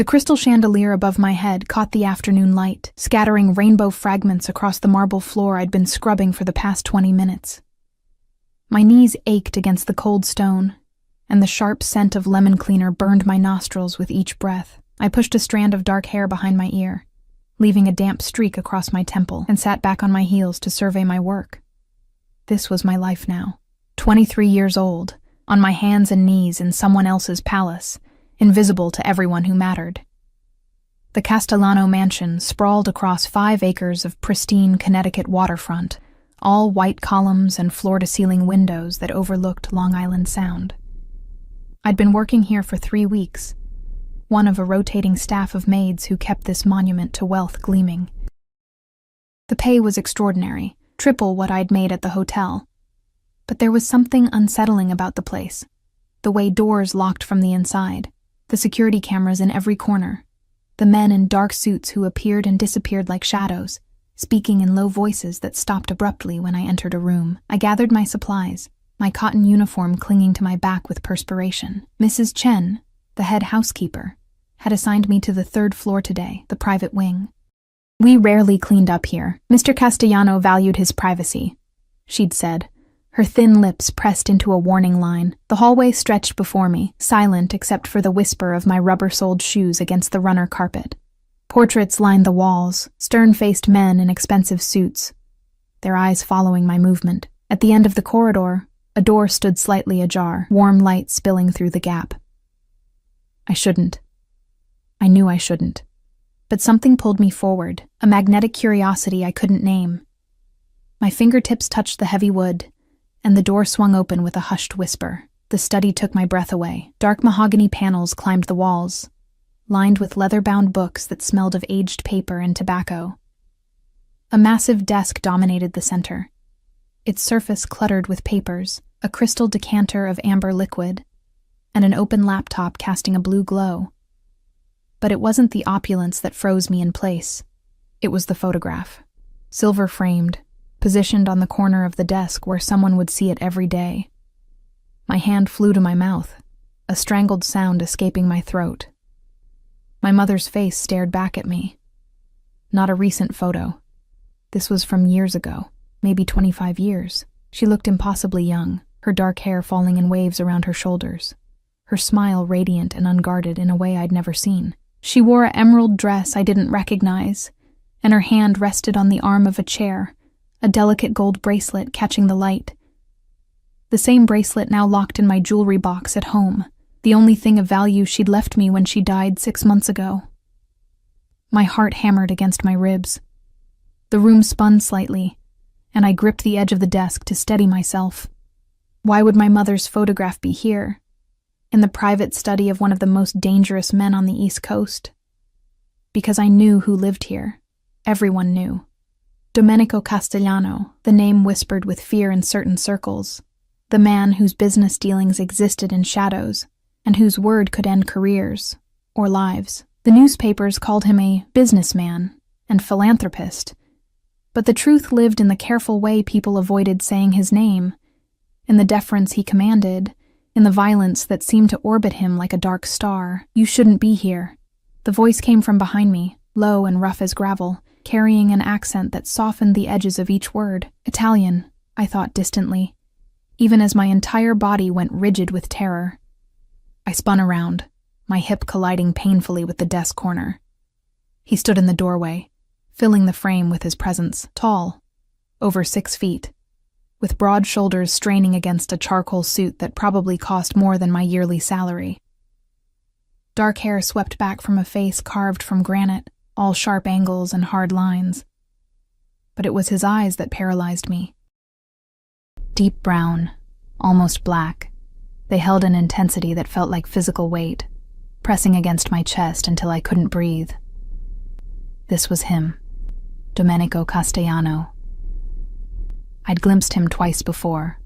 The crystal chandelier above my head caught the afternoon light, scattering rainbow fragments across the marble floor I'd been scrubbing for the past 20 minutes. My knees ached against the cold stone, and the sharp scent of lemon cleaner burned my nostrils with each breath. I pushed a strand of dark hair behind my ear, leaving a damp streak across my temple, and sat back on my heels to survey my work. This was my life now. 23 years old, on my hands and knees in someone else's palace, invisible to everyone who mattered. The Castellano mansion sprawled across 5 acres of pristine Connecticut waterfront, all white columns and floor-to-ceiling windows that overlooked Long Island Sound. I'd been working here for 3 weeks, one of a rotating staff of maids who kept this monument to wealth gleaming. The pay was extraordinary, triple what I'd made at the hotel. But there was something unsettling about the place. The way doors locked from the inside, the security cameras in every corner, the men in dark suits who appeared and disappeared like shadows, speaking in low voices that stopped abruptly when I entered a room. I gathered my supplies, my cotton uniform clinging to my back with perspiration. Mrs. Chen, the head housekeeper, had assigned me to the 3rd floor today, the private wing. We rarely cleaned up here. Mr. Castellano valued his privacy, she'd said, her thin lips pressed into a warning line. The hallway stretched before me, silent except for the whisper of my rubber-soled shoes against the runner carpet. Portraits lined the walls, stern-faced men in expensive suits, their eyes following my movement. At the end of the corridor, a door stood slightly ajar, warm light spilling through the gap. I shouldn't. I knew I shouldn't. But something pulled me forward, a magnetic curiosity I couldn't name. My fingertips touched the heavy wood, and the door swung open with a hushed whisper. The study took my breath away. Dark mahogany panels climbed the walls, lined with leather-bound books that smelled of aged paper and tobacco. A massive desk dominated the center, its surface cluttered with papers, a crystal decanter of amber liquid, and an open laptop casting a blue glow. But it wasn't the opulence that froze me in place. It was the photograph. Silver-framed, positioned on the corner of the desk where someone would see it every day. My hand flew to my mouth, a strangled sound escaping my throat. My mother's face stared back at me. Not a recent photo. This was from years ago, maybe 25 years. She looked impossibly young, her dark hair falling in waves around her shoulders, her smile radiant and unguarded in a way I'd never seen. She wore an emerald dress I didn't recognize, and her hand rested on the arm of a chair, a delicate gold bracelet catching the light. The same bracelet now locked in my jewelry box at home, the only thing of value she'd left me when she died 6 months ago. My heart hammered against my ribs. The room spun slightly, and I gripped the edge of the desk to steady myself. Why would my mother's photograph be here, in the private study of one of the most dangerous men on the East Coast? Because I knew who lived here. Everyone knew. Domenico Castellano, the name whispered with fear in certain circles, the man whose business dealings existed in shadows, and whose word could end careers, or lives. The newspapers called him a businessman and philanthropist, but the truth lived in the careful way people avoided saying his name, in the deference he commanded, in the violence that seemed to orbit him like a dark star. You shouldn't be here. The voice came from behind me, low and rough as gravel, carrying an accent that softened the edges of each word. Italian, I thought distantly, even as my entire body went rigid with terror. I spun around, my hip colliding painfully with the desk corner. He stood in the doorway, filling the frame with his presence, tall, over 6 feet, with broad shoulders straining against a charcoal suit that probably cost more than my yearly salary. Dark hair swept back from a face carved from granite, all sharp angles and hard lines. But it was his eyes that paralyzed me. Deep brown, almost black, they held an intensity that felt like physical weight, pressing against my chest until I couldn't breathe. This was him, Domenico Castellano. I'd glimpsed him twice before,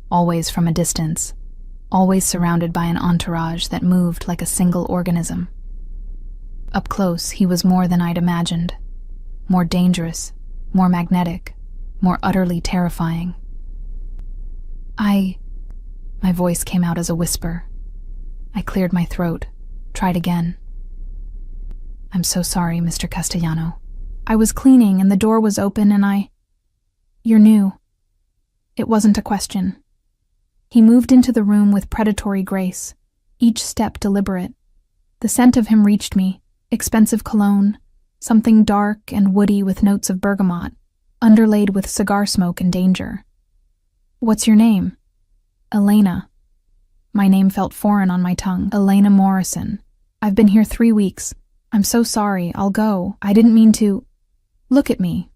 always from a distance, always surrounded by an entourage that moved like a single organism. Up close, he was more than I'd imagined, more dangerous, more magnetic, more utterly terrifying. My voice came out as a whisper. I cleared my throat, tried again. I'm so sorry, Mr. Castellano. I was cleaning and the door was open and You're new. It wasn't a question. He moved into the room with predatory grace, each step deliberate. The scent of him reached me, expensive cologne, something dark and woody with notes of bergamot, underlaid with cigar smoke and danger. What's your name? Elena. My name felt foreign on my tongue. Elena Morrison. I've been here 3 weeks. I'm so sorry, I'll go. I didn't mean to. Look at me.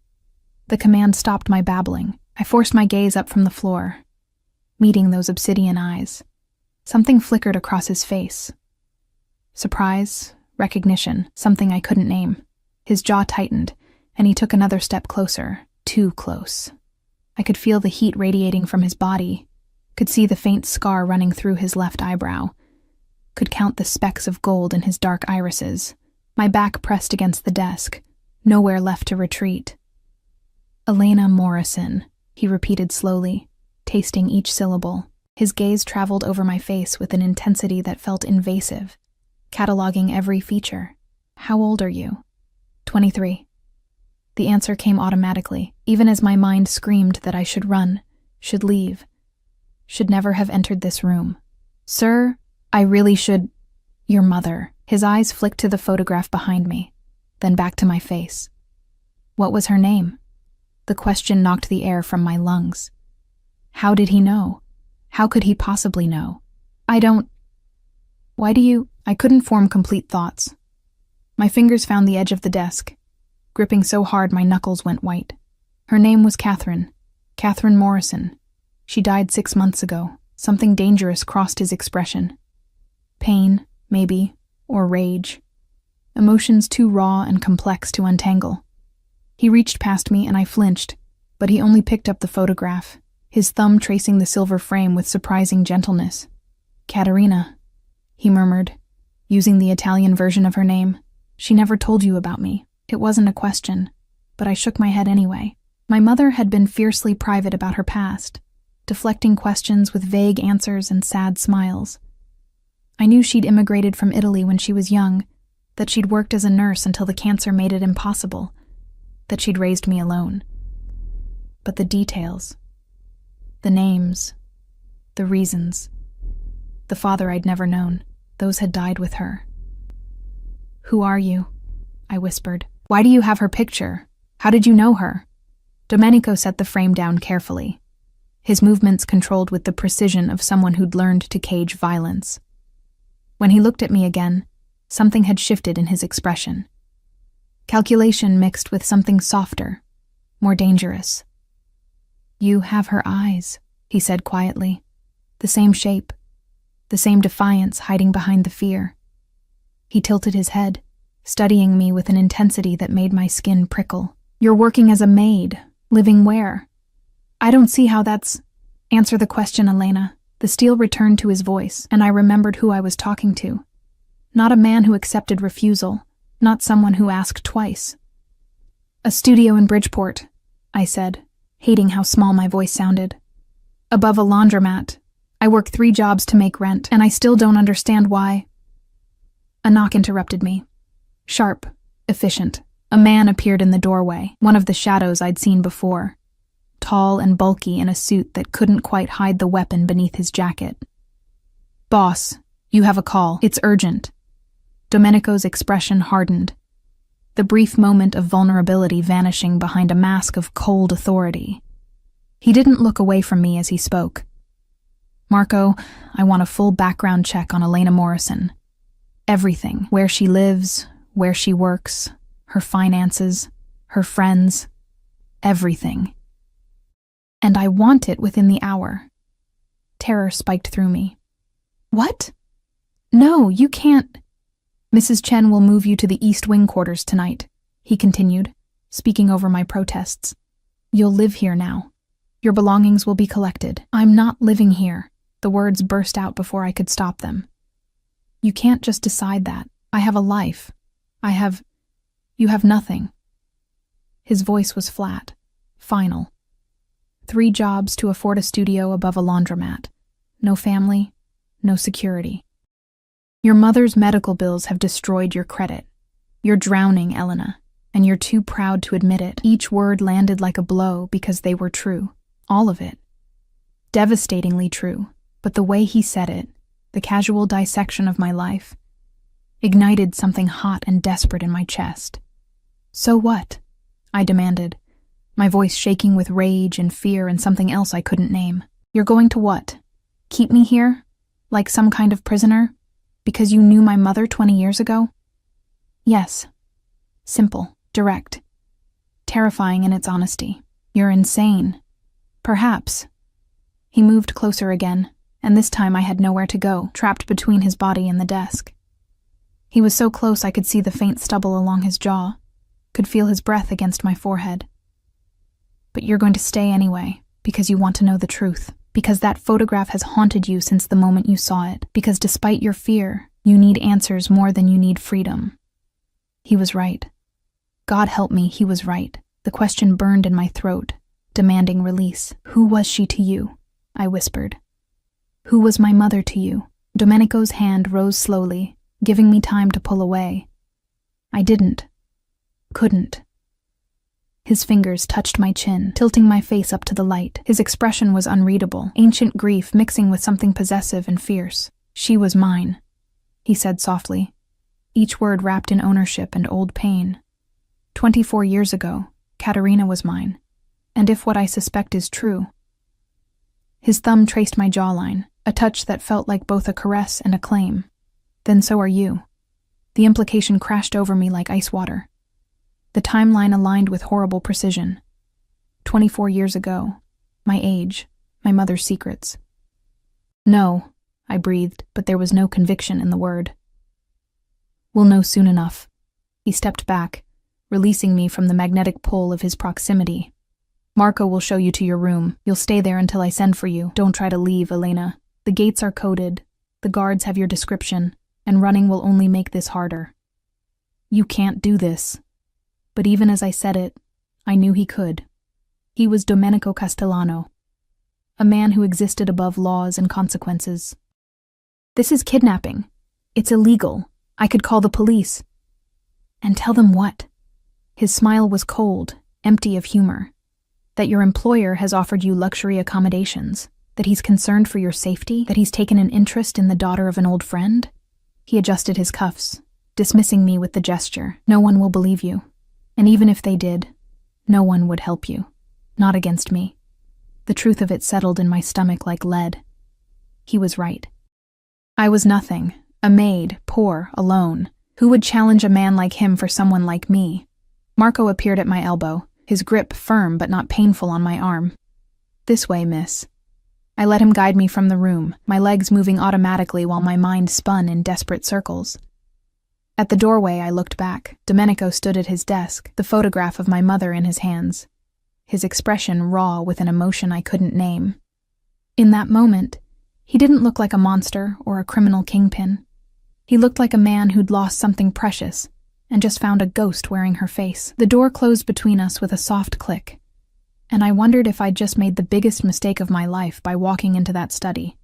The command stopped my babbling. I forced my gaze up from the floor, meeting those obsidian eyes. Something flickered across his face. Surprise, recognition, something I couldn't name. His jaw tightened, and he took another step closer, too close. I could feel the heat radiating from his body, could see the faint scar running through his left eyebrow, could count the specks of gold in his dark irises. My back pressed against the desk, nowhere left to retreat. Elena Morrison, he repeated slowly, tasting each syllable. His gaze traveled over my face with an intensity that felt invasive, cataloging every feature. How old are you? 23. The answer came automatically, even as my mind screamed that I should run, should leave, should never have entered this room. Sir, I really should. Your mother. His eyes flicked to the photograph behind me, then back to my face. What was her name? The question knocked the air from my lungs. How did he know? How could he possibly know? Why do you? I couldn't form complete thoughts. My fingers found the edge of the desk, gripping so hard my knuckles went white. Her name was Catherine Morrison. She died 6 months ago. Something dangerous crossed his expression. Pain, maybe, or rage. Emotions too raw and complex to untangle. He reached past me and I flinched, but he only picked up the photograph, his thumb tracing the silver frame with surprising gentleness. Caterina, he murmured, using the Italian version of her name. She never told you about me. It wasn't a question, but I shook my head anyway. My mother had been fiercely private about her past, deflecting questions with vague answers and sad smiles. I knew she'd immigrated from Italy when she was young, that she'd worked as a nurse until the cancer made it impossible, that she'd raised me alone. But the details, the names, the reasons, the father I'd never known, those had died with her. Who are you? I whispered. Why do you have her picture? How did you know her? Domenico set the frame down carefully, his movements controlled with the precision of someone who'd learned to cage violence. When he looked at me again, something had shifted in his expression. Calculation mixed with something softer, more dangerous. You have her eyes, he said quietly. The same shape, the same defiance hiding behind the fear. He tilted his head, studying me with an intensity that made my skin prickle. You're working as a maid, living where? I don't see how that's... Answer the question, Elena. The steel returned to his voice, and I remembered who I was talking to. Not a man who accepted refusal, not someone who asked twice. A studio in Bridgeport, I said, hating how small my voice sounded. Above a laundromat. I work 3 jobs to make rent, and I still don't understand why. A knock interrupted me. Sharp, efficient. A man appeared in the doorway, one of the shadows I'd seen before. Tall and bulky in a suit that couldn't quite hide the weapon beneath his jacket. Boss, you have a call. It's urgent. Domenico's expression hardened, the brief moment of vulnerability vanishing behind a mask of cold authority. He didn't look away from me as he spoke. Marco, I want a full background check on Elena Morrison. Everything. Where she lives, where she works, her finances, her friends, everything. And I want it within the hour. Terror spiked through me. What? No, you can't. Mrs. Chen will move you to the East Wing quarters tonight, he continued, speaking over my protests. You'll live here now. Your belongings will be collected. I'm not living here. The words burst out before I could stop them. You can't just decide that. I have a life. You have nothing. His voice was flat, final. 3 jobs to afford a studio above a laundromat. No family, no security. Your mother's medical bills have destroyed your credit. You're drowning, Elena, and you're too proud to admit it. Each word landed like a blow because they were true. All of it. Devastatingly true, but the way he said it, the casual dissection of my life, ignited something hot and desperate in my chest. So what? I demanded, my voice shaking with rage and fear and something else I couldn't name. You're going to what? Keep me here? Like some kind of prisoner? Because you knew my mother 20 years ago? Yes. Simple, direct, terrifying in its honesty. You're insane. Perhaps. He moved closer again, and this time I had nowhere to go, trapped between his body and the desk. He was so close I could see the faint stubble along his jaw, could feel his breath against my forehead. But you're going to stay anyway, because you want to know the truth, because that photograph has haunted you since the moment you saw it, because despite your fear, you need answers more than you need freedom. He was right. God help me, he was right. The question burned in my throat, demanding release. Who was she to you? I whispered. Who was my mother to you? Domenico's hand rose slowly, giving me time to pull away. I didn't. Couldn't. His fingers touched my chin, tilting my face up to the light. His expression was unreadable, ancient grief mixing with something possessive and fierce. She was mine, he said softly, each word wrapped in ownership and old pain. 24 years ago, Katerina was mine, and if what I suspect is true. His thumb traced my jawline, a touch that felt like both a caress and a claim. Then so are you. The implication crashed over me like ice water. The timeline aligned with horrible precision. 24 years ago, my age, my mother's secrets. No, I breathed, but there was no conviction in the word. We'll know soon enough. He stepped back, releasing me from the magnetic pull of his proximity. Marco will show you to your room. You'll stay there until I send for you. Don't try to leave, Elena. The gates are coded, the guards have your description, and running will only make this harder. You can't do this. But even as I said it, I knew he could. He was Domenico Castellano, a man who existed above laws and consequences. This is kidnapping. It's illegal. I could call the police. And tell them what? His smile was cold, empty of humor. That your employer has offered you luxury accommodations, that he's concerned for your safety, that he's taken an interest in the daughter of an old friend? He adjusted his cuffs, dismissing me with the gesture. No one will believe you. And even if they did, no one would help you. Not against me. The truth of it settled in my stomach like lead. He was right. I was nothing, a maid, poor, alone. Who would challenge a man like him for someone like me? Marco appeared at my elbow, his grip firm but not painful on my arm. This way, miss. I let him guide me from the room, my legs moving automatically while my mind spun in desperate circles. At the doorway, I looked back. Domenico stood at his desk, the photograph of my mother in his hands, his expression raw with an emotion I couldn't name. In that moment, he didn't look like a monster or a criminal kingpin. He looked like a man who'd lost something precious and just found a ghost wearing her face. The door closed between us with a soft click, and I wondered if I'd just made the biggest mistake of my life by walking into that study,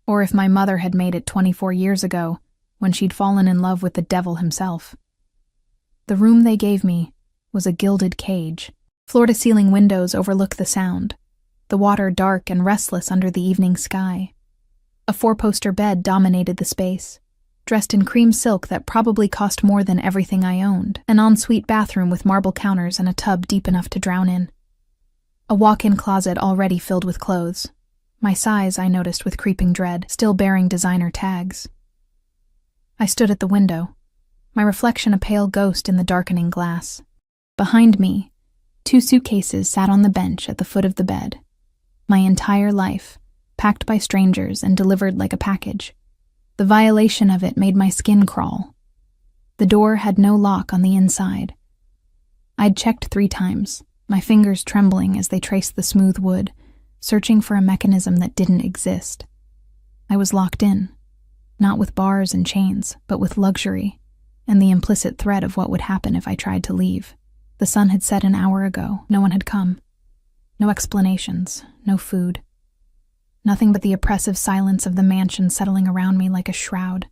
or if my mother had made it 24 years ago when she'd fallen in love with the devil himself. The room they gave me was a gilded cage. Floor-to-ceiling windows overlook the sound, the water dark and restless under the evening sky. A 4-poster bed dominated the space, dressed in cream silk that probably cost more than everything I owned, an ensuite bathroom with marble counters and a tub deep enough to drown in. A walk-in closet already filled with clothes, my size I noticed with creeping dread, still bearing designer tags. I stood at the window, my reflection a pale ghost in the darkening glass. Behind me, 2 suitcases sat on the bench at the foot of the bed. My entire life, packed by strangers and delivered like a package. The violation of it made my skin crawl. The door had no lock on the inside. I'd checked 3 times, my fingers trembling as they traced the smooth wood, searching for a mechanism that didn't exist. I was locked in. Not with bars and chains, but with luxury, and the implicit threat of what would happen if I tried to leave. The sun had set an hour ago. No one had come. No explanations, no food. Nothing but the oppressive silence of the mansion settling around me like a shroud.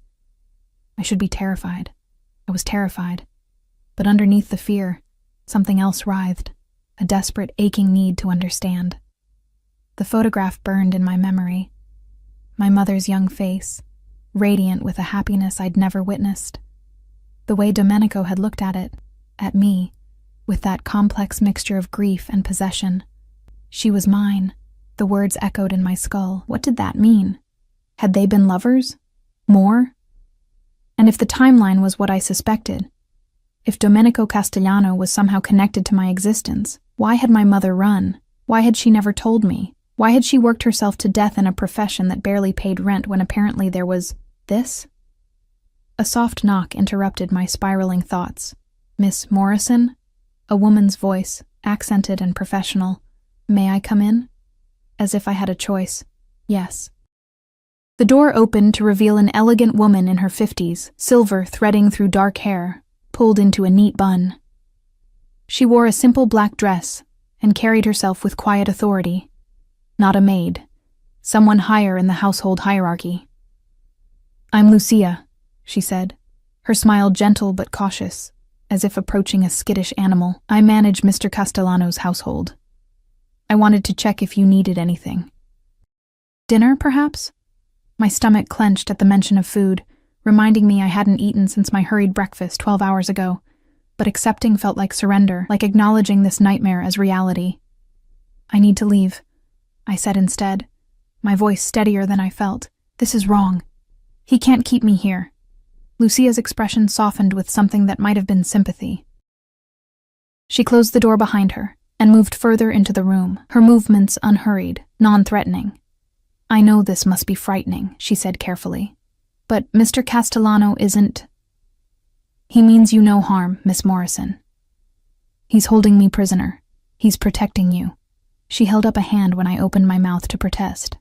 I should be terrified. I was terrified. But underneath the fear, something else writhed, a desperate, aching need to understand. The photograph burned in my memory. My mother's young face, radiant with a happiness I'd never witnessed. The way Domenico had looked at it, at me, with that complex mixture of grief and possession. She was mine. The words echoed in my skull. What did that mean? Had they been lovers? More? And if the timeline was what I suspected, if Domenico Castellano was somehow connected to my existence, why had my mother run? Why had she never told me? Why had she worked herself to death in a profession that barely paid rent when apparently there was this? A soft knock interrupted my spiraling thoughts. "Miss Morrison?" A woman's voice, accented and professional. "May I come in?" As if I had a choice. Yes. The door opened to reveal an elegant woman in her 50s, silver threading through dark hair, pulled into a neat bun. She wore a simple black dress and carried herself with quiet authority. Not a maid, someone higher in the household hierarchy. "I'm Lucia," she said, her smile gentle but cautious, as if approaching a skittish animal. "I manage Mr. Castellano's household. I wanted to check if you needed anything." "Dinner, perhaps?" My stomach clenched at the mention of food, reminding me I hadn't eaten since my hurried breakfast 12 hours ago, but accepting felt like surrender, like acknowledging this nightmare as reality. "I need to leave," I said instead, my voice steadier than I felt. "This is wrong. He can't keep me here." Lucia's expression softened with something that might have been sympathy. She closed the door behind her and moved further into the room, her movements unhurried, non-threatening. "I know this must be frightening," she said carefully, "but Mr. Castellano isn't—" "He means you no harm, Miss Morrison. He's holding me prisoner. He's protecting you." She held up a hand when I opened my mouth to protest.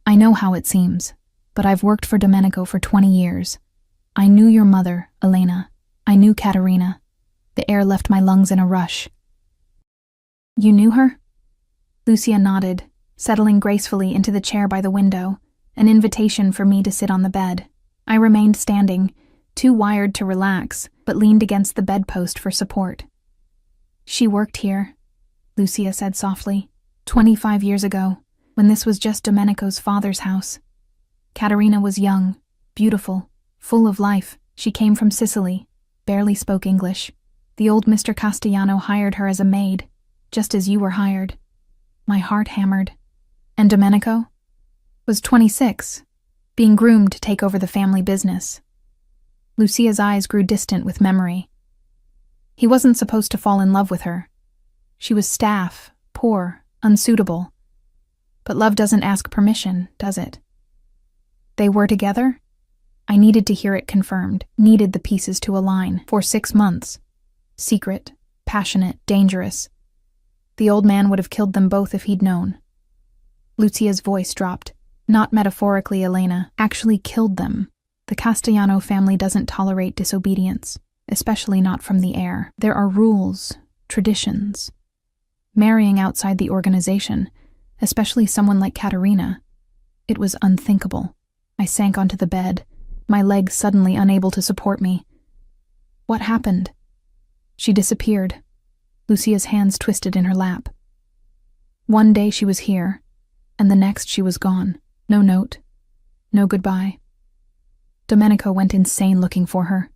"I know how it seems, but I've worked for Domenico for 20 years. I knew your mother, Elena. I knew Caterina." The air left my lungs in a rush. "You knew her?" Lucia nodded, settling gracefully into the chair by the window, an invitation for me to sit on the bed. I remained standing, too wired to relax, but leaned against the bedpost for support. "She worked here," Lucia said softly, 25 years ago, when this was just Domenico's father's house. Caterina was young, beautiful, full of life. She came from Sicily, barely spoke English. The old Mr. Castellano hired her as a maid, just as you were hired. My heart hammered. And Domenico? Was 26, being groomed to take over the family business. Lucia's eyes grew distant with memory. He wasn't supposed to fall in love with her. She was staff, poor, unsuitable. But love doesn't ask permission, does it? They were together? I needed to hear it confirmed, needed the pieces to align. For 6 months. Secret, passionate, dangerous. The old man would have killed them both if he'd known. Lucia's voice dropped. "Not metaphorically, Elena. Actually killed them. The Castellano family doesn't tolerate disobedience, especially not from the heir. There are rules, traditions. Marrying outside the organization, especially someone like Caterina, it was unthinkable." I sank onto the bed, my legs suddenly unable to support me. "What happened?" She disappeared. Lucia's hands twisted in her lap. One day she was here, and the next she was gone. No note, no goodbye. Domenico went insane looking for her.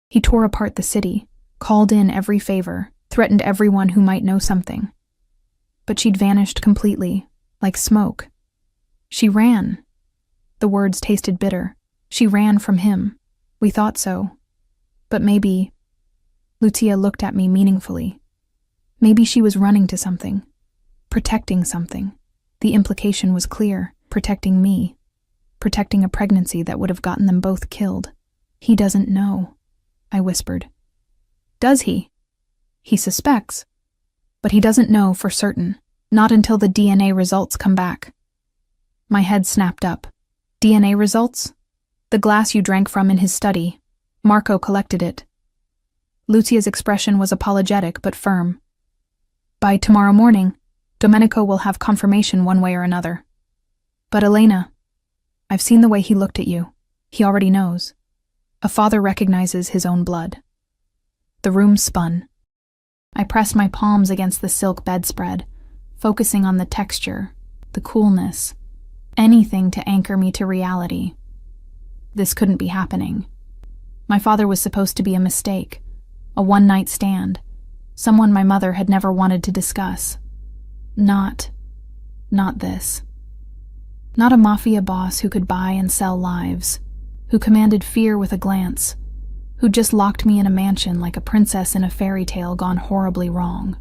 He tore apart the city, called in every favor, threatened everyone who might know something. But she'd vanished completely, like smoke. She ran. The words tasted bitter. She ran from him. We thought so. But maybe... Lucia looked at me meaningfully. Maybe she was running to something. Protecting something. The implication was clear. Protecting me. Protecting a pregnancy that would have gotten them both killed. "He doesn't know," I whispered. "Does he?" "He suspects. But he doesn't know for certain. Not until the DNA results come back." My head snapped up. "DNA results? The glass you drank from in his study. Marco collected it." Lucia's expression was apologetic but firm. "By tomorrow morning, Domenico will have confirmation one way or another. But Elena, I've seen the way he looked at you. He already knows. A father recognizes his own blood." The room spun. I pressed my palms against the silk bedspread, focusing on the texture, the coolness, anything to anchor me to reality. This couldn't be happening. My father was supposed to be a mistake, a one-night stand, someone my mother had never wanted to discuss. Not this. Not a mafia boss who could buy and sell lives, who commanded fear with a glance, who just locked me in a mansion like a princess in a fairy tale gone horribly wrong.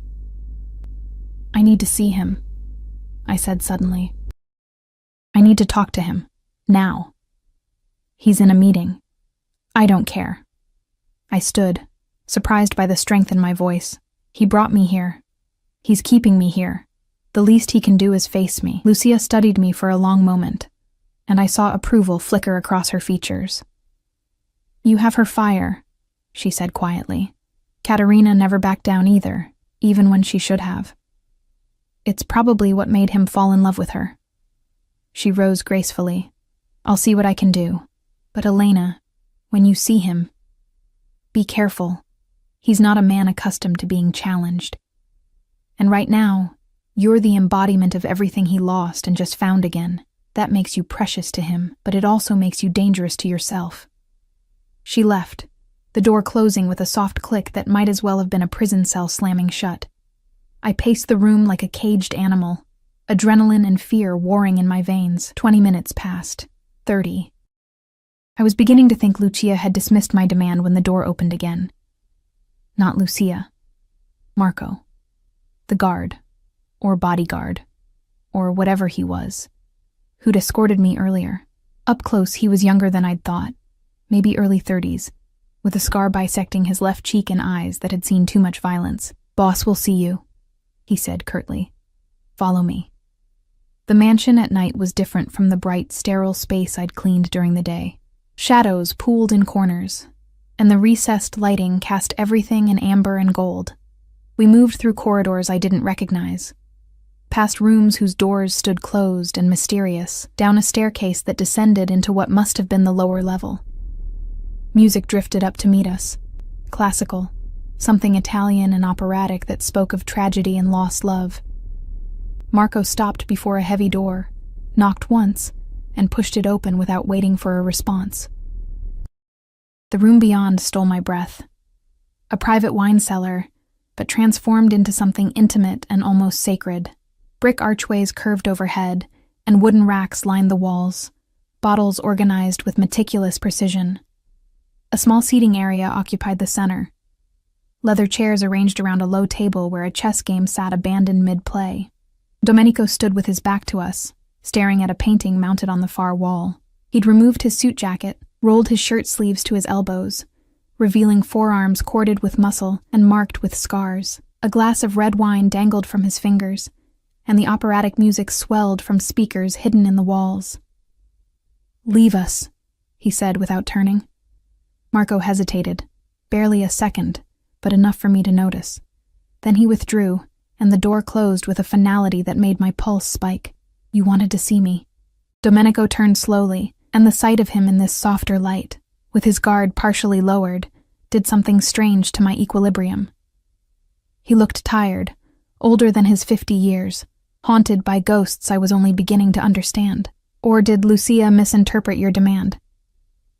I need to see him, I said suddenly. I need to talk to him, now. He's in a meeting. I don't care. I stood, surprised by the strength in my voice. He brought me here. He's keeping me here. The least he can do is face me. Lucia studied me for a long moment, and I saw approval flicker across her features. You have her fire, she said quietly. Katerina never backed down either, even when she should have. It's probably what made him fall in love with her. She rose gracefully. I'll see what I can do. But Elena, when you see him, be careful. He's not a man accustomed to being challenged. And right now, you're the embodiment of everything he lost and just found again. That makes you precious to him, but it also makes you dangerous to yourself. She left, the door closing with a soft click that might as well have been a prison cell slamming shut. I paced the room like a caged animal, adrenaline and fear warring in my veins. 20 minutes passed. 30. I was beginning to think Lucia had dismissed my demand when the door opened again. Not Lucia. Marco. The guard, or bodyguard, or whatever he was, who'd escorted me earlier. Up close, he was younger than I'd thought, maybe early 30s, with a scar bisecting his left cheek and eyes that had seen too much violence. Boss will see you, he said curtly. Follow me. The mansion at night was different from the bright, sterile space I'd cleaned during the day. Shadows pooled in corners, and the recessed lighting cast everything in amber and gold. We moved through corridors I didn't recognize, past rooms whose doors stood closed and mysterious, down a staircase that descended into what must have been the lower level. Music drifted up to meet us, classical, something Italian and operatic that spoke of tragedy and lost love. Marco stopped before a heavy door, knocked once, and pushed it open without waiting for a response. The room beyond stole my breath. A private wine cellar, but transformed into something intimate and almost sacred. Brick archways curved overhead, and wooden racks lined the walls, bottles organized with meticulous precision. A small seating area occupied the center. Leather chairs arranged around a low table where a chess game sat abandoned mid-play. Domenico stood with his back to us, staring at a painting mounted on the far wall. He'd removed his suit jacket, rolled his shirt sleeves to his elbows, revealing forearms corded with muscle and marked with scars. A glass of red wine dangled from his fingers, and the operatic music swelled from speakers hidden in the walls. Leave us, he said without turning. Marco hesitated, barely a second, but enough for me to notice. Then he withdrew, and the door closed with a finality that made my pulse spike. You wanted to see me. Domenico turned slowly, and the sight of him in this softer light, with his guard partially lowered, did something strange to my equilibrium. He looked tired, older than his 50 years, haunted by ghosts I was only beginning to understand. Or did Lucia misinterpret your demand?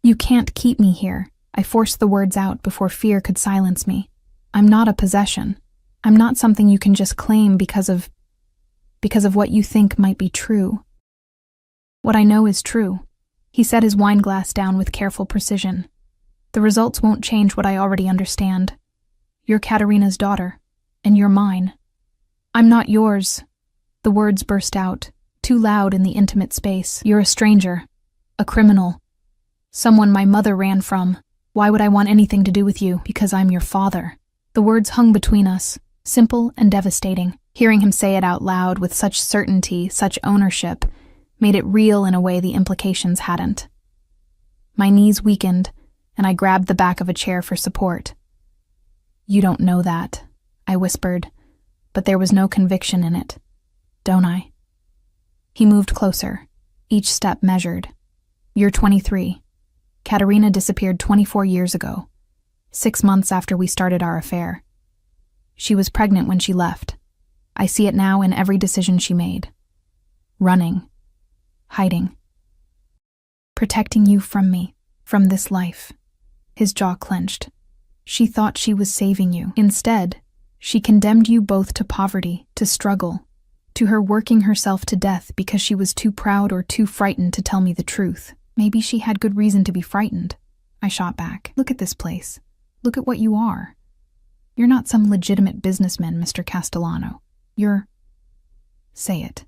You can't keep me here. I forced the words out before fear could silence me. I'm not a possession. I'm not something you can just claim because of what you think might be true. What I know is true. He set his wine glass down with careful precision. The results won't change what I already understand. You're Katerina's daughter, and you're mine. I'm not yours. The words burst out, too loud in the intimate space. You're a stranger, a criminal, someone my mother ran from. Why would I want anything to do with you? Because I'm your father. The words hung between us, simple and devastating. Hearing him say it out loud with such certainty, such ownership, made it real in a way the implications hadn't. My knees weakened, and I grabbed the back of a chair for support. You don't know that, I whispered, but there was no conviction in it. Don't I? He moved closer, each step measured. You're 23. Katerina disappeared 24 years ago. 6 months after we started our affair. She was pregnant when she left. I see it now in every decision she made. Running. Hiding. Protecting you from me, from this life. His jaw clenched. She thought she was saving you. Instead, she condemned you both to poverty, to struggle, to her working herself to death because she was too proud or too frightened to tell me the truth. Maybe she had good reason to be frightened. I shot back. Look at this place. Look at what you are. You're not some legitimate businessman, Mr. Castellano. You're... Say it.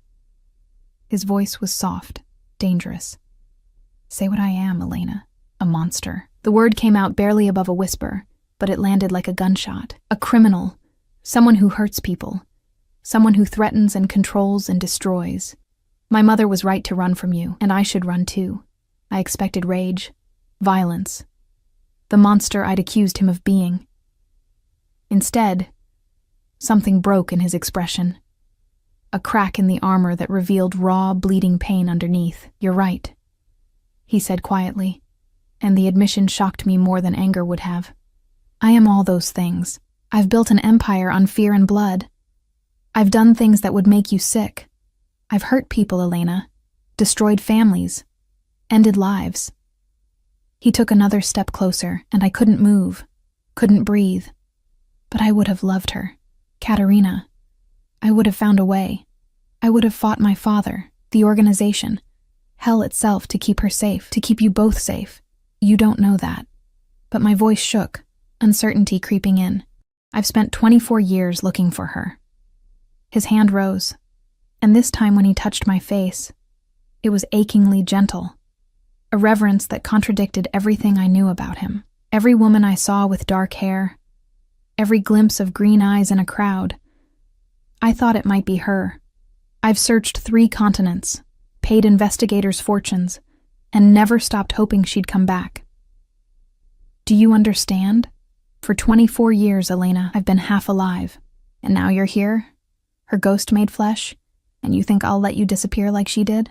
His voice was soft, dangerous. Say what I am, Elena. A monster. The word came out barely above a whisper, but it landed like a gunshot. A criminal. Someone who hurts people. Someone who threatens and controls and destroys. My mother was right to run from you, and I should run too. I expected rage, violence. The monster I'd accused him of being. Instead, something broke in his expression. A crack in the armor that revealed raw, bleeding pain underneath. You're right, he said quietly, and the admission shocked me more than anger would have. I am all those things. I've built an empire on fear and blood. I've done things that would make you sick. I've hurt people, Elena, destroyed families, ended lives. He took another step closer, and I couldn't move, couldn't breathe. But I would have loved her, Katerina. I would have found a way. I would have fought my father, the organization, hell itself to keep her safe, to keep you both safe. You don't know that. But my voice shook, uncertainty creeping in. I've spent 24 years looking for her. His hand rose, and this time when he touched my face, it was achingly gentle, a reverence that contradicted everything I knew about him. Every woman I saw with dark hair, every glimpse of green eyes in a crowd, I thought it might be her. I've searched 3 continents, paid investigators fortunes, and never stopped hoping she'd come back. Do you understand? For 24 years, Elena, I've been half alive, and now you're here, her ghost made flesh, and you think I'll let you disappear like she did?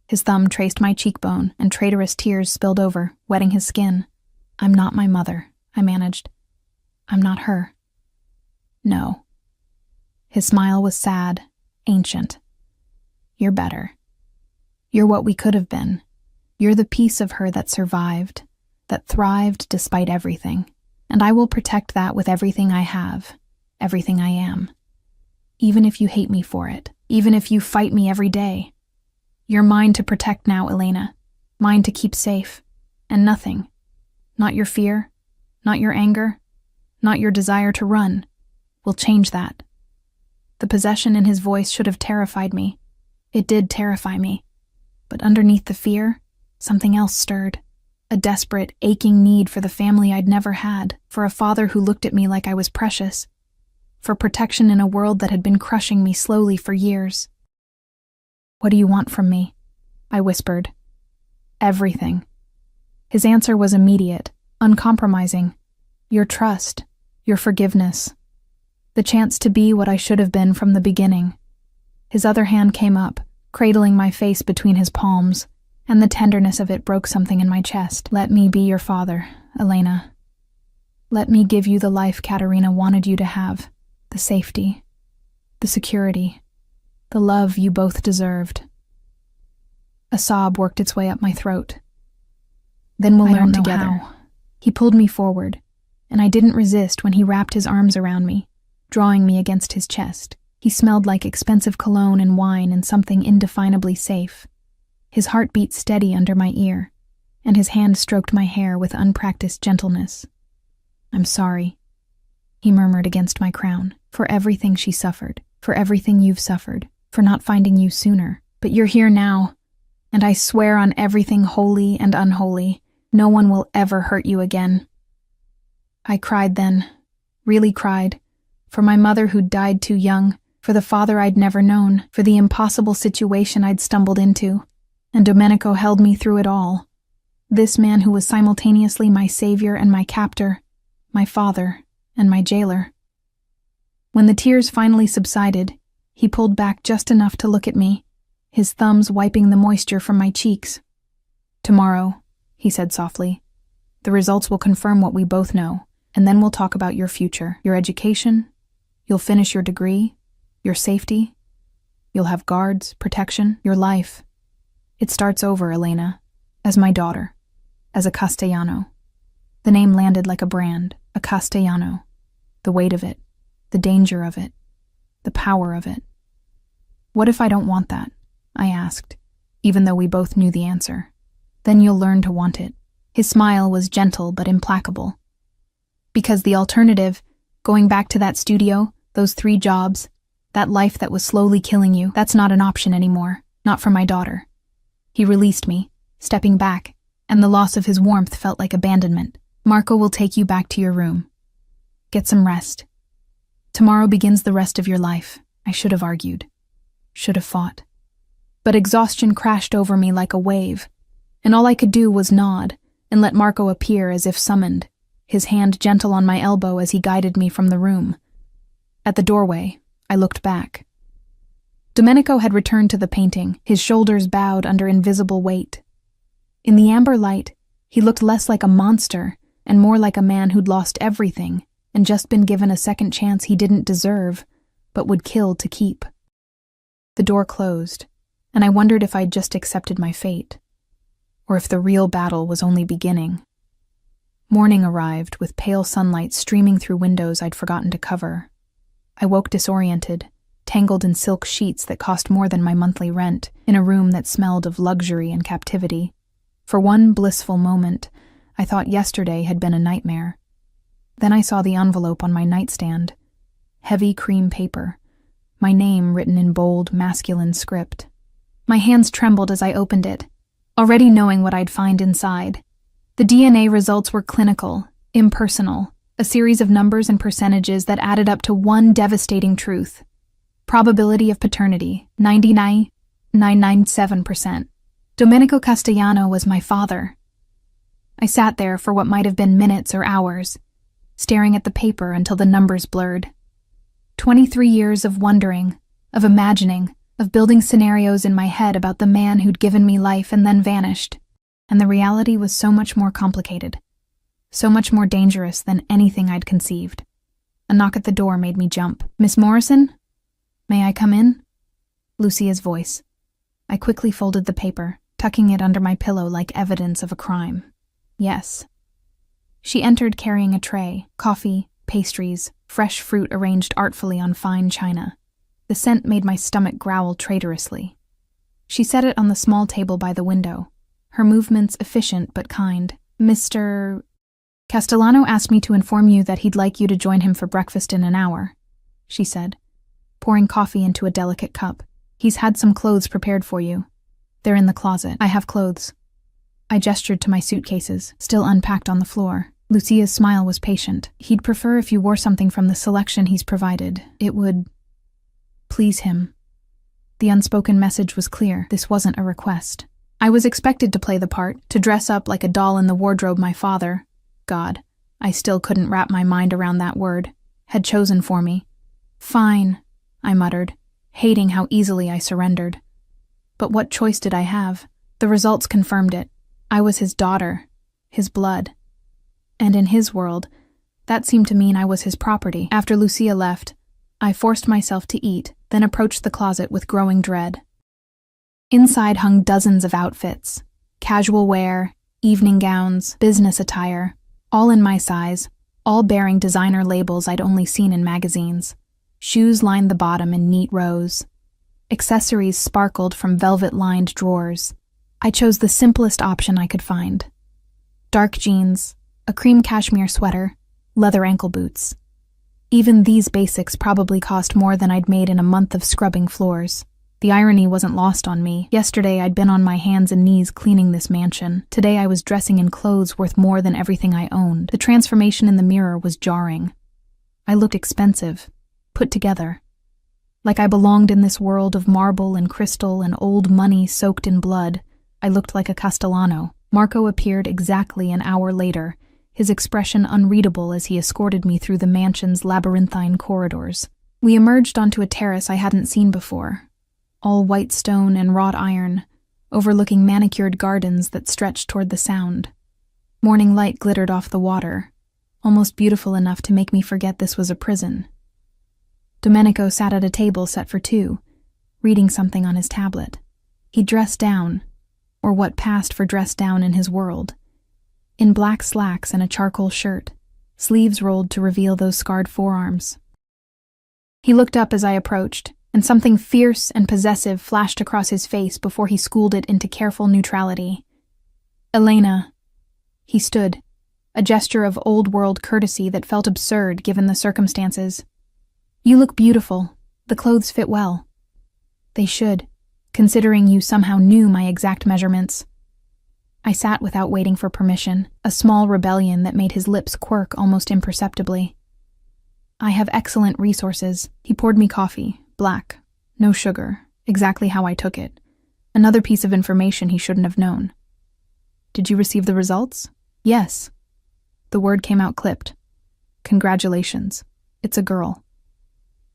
His thumb traced my cheekbone, and traitorous tears spilled over, wetting his skin. I'm not my mother, I managed. I'm not her. No. His smile was sad, ancient. You're better. You're what we could have been. You're the piece of her that survived, that thrived despite everything. And I will protect that with everything I have, everything I am. Even if you hate me for it, even if you fight me every day. You're mine to protect now, Elena. Mine to keep safe. And nothing. Not your fear, not your anger, not your desire to run, will change that. The possession in his voice should have terrified me. It did terrify me. But underneath the fear, something else stirred. A desperate, aching need for the family I'd never had, for a father who looked at me like I was precious, for protection in a world that had been crushing me slowly for years. What do you want from me? I whispered. Everything. His answer was immediate, uncompromising. Your trust, your forgiveness, the chance to be what I should have been from the beginning. His other hand came up, cradling my face between his palms, and the tenderness of it broke something in my chest. Let me be your father, Elena. Let me give you the life Katerina wanted you to have, the safety, the security, the love you both deserved. A sob worked its way up my throat. Then we'll learn together. How. He pulled me forward, and I didn't resist when he wrapped his arms around me, drawing me against his chest. He smelled like expensive cologne and wine and something indefinably safe. His heart beat steady under my ear, and his hand stroked my hair with unpracticed gentleness. I'm sorry, he murmured against my crown, for everything she suffered, for everything you've suffered, for not finding you sooner. But you're here now, and I swear on everything holy and unholy, no one will ever hurt you again. I cried then, really cried, for my mother who'd died too young, for the father I'd never known, for the impossible situation I'd stumbled into. And Domenico held me through it all. This man who was simultaneously my savior and my captor, my father and my jailer. When the tears finally subsided, he pulled back just enough to look at me, his thumbs wiping the moisture from my cheeks. Tomorrow, he said softly, The results will confirm what we both know, and then we'll talk about your future, your education. You'll finish your degree, your safety. You'll have guards, protection, your life. It starts over, Elena, as my daughter, as a Castellano. The name landed like a brand, a Castellano. The weight of it, the danger of it, the power of it. What if I don't want that? I asked, even though we both knew the answer. Then you'll learn to want it. His smile was gentle but implacable. Because the alternative, going back to that studio, those 3 jobs, that life that was slowly killing you, that's not an option anymore, not for my daughter. He released me, stepping back, and the loss of his warmth felt like abandonment. Marco will take you back to your room. Get some rest. Tomorrow begins the rest of your life. I should have argued. Should have fought. But exhaustion crashed over me like a wave, and all I could do was nod and let Marco appear as if summoned, his hand gentle on my elbow as he guided me from the room. At the doorway, I looked back. Domenico had returned to the painting, his shoulders bowed under invisible weight. In the amber light, he looked less like a monster and more like a man who'd lost everything and just been given a second chance he didn't deserve, but would kill to keep. The door closed, and I wondered if I'd just accepted my fate, or if the real battle was only beginning. Morning arrived, with pale sunlight streaming through windows I'd forgotten to cover. I woke disoriented, tangled in silk sheets that cost more than my monthly rent, in a room that smelled of luxury and captivity. For one blissful moment, I thought yesterday had been a nightmare. Then I saw the envelope on my nightstand. Heavy cream paper. My name written in bold, masculine script. My hands trembled as I opened it, already knowing what I'd find inside. The DNA results were clinical, impersonal, a series of numbers and percentages that added up to one devastating truth. Probability of paternity, 99.997%. Domenico Castellano was my father. I sat there for what might have been minutes or hours, staring at the paper until the numbers blurred. 23 years of wondering, of imagining, of building scenarios in my head about the man who'd given me life and then vanished. And the reality was so much more complicated, so much more dangerous than anything I'd conceived. A knock at the door made me jump. "Miss Morrison? May I come in?" Lucia's voice. I quickly folded the paper, tucking it under my pillow like evidence of a crime. "Yes." She entered carrying a tray, coffee, pastries, fresh fruit arranged artfully on fine china. The scent made my stomach growl traitorously. She set it on the small table by the window, her movements efficient but kind. "Mr. Castellano asked me to inform you that he'd like you to join him for breakfast in an hour," she said, pouring coffee into a delicate cup. "He's had some clothes prepared for you. They're in the closet. I have clothes." I gestured to my suitcases, still unpacked on the floor. Lucia's smile was patient. "He'd prefer if you wore something from the selection he's provided. It would please him." The unspoken message was clear. This wasn't a request. I was expected to play the part, to dress up like a doll in the wardrobe my father, God, I still couldn't wrap my mind around that word, had chosen for me. "Fine," I muttered, hating how easily I surrendered. But what choice did I have? The results confirmed it. I was his daughter, his blood. And in his world, that seemed to mean I was his property. After Lucia left, I forced myself to eat, then approached the closet with growing dread. Inside hung dozens of outfits. Casual wear, evening gowns, business attire, all in my size, all bearing designer labels I'd only seen in magazines. Shoes lined the bottom in neat rows. Accessories sparkled from velvet-lined drawers. I chose the simplest option I could find. Dark jeans, a cream cashmere sweater, leather ankle boots. Even these basics probably cost more than I'd made in a month of scrubbing floors. The irony wasn't lost on me. Yesterday I'd been on my hands and knees cleaning this mansion. Today I was dressing in clothes worth more than everything I owned. The transformation in the mirror was jarring. I looked expensive, put together. Like I belonged in this world of marble and crystal and old money soaked in blood. I looked like a Castellano. Marco appeared exactly an hour later, his expression unreadable as he escorted me through the mansion's labyrinthine corridors. We emerged onto a terrace I hadn't seen before, all white stone and wrought iron, overlooking manicured gardens that stretched toward the Sound. Morning light glittered off the water, almost beautiful enough to make me forget this was a prison. Domenico sat at a table set for two, reading something on his tablet. He dressed down, or what passed for dressed down in his world, in black slacks and a charcoal shirt, sleeves rolled to reveal those scarred forearms. He looked up as I approached, and something fierce and possessive flashed across his face before he schooled it into careful neutrality. "Elena." He stood, a gesture of old-world courtesy that felt absurd given the circumstances. "You look beautiful. The clothes fit well." "They should, considering you somehow knew my exact measurements." I sat without waiting for permission, a small rebellion that made his lips quirk almost imperceptibly. "I have excellent resources." He poured me coffee, black, no sugar, exactly how I took it. Another piece of information he shouldn't have known. "Did you receive the results?" "Yes." The word came out clipped. "Congratulations. It's a girl."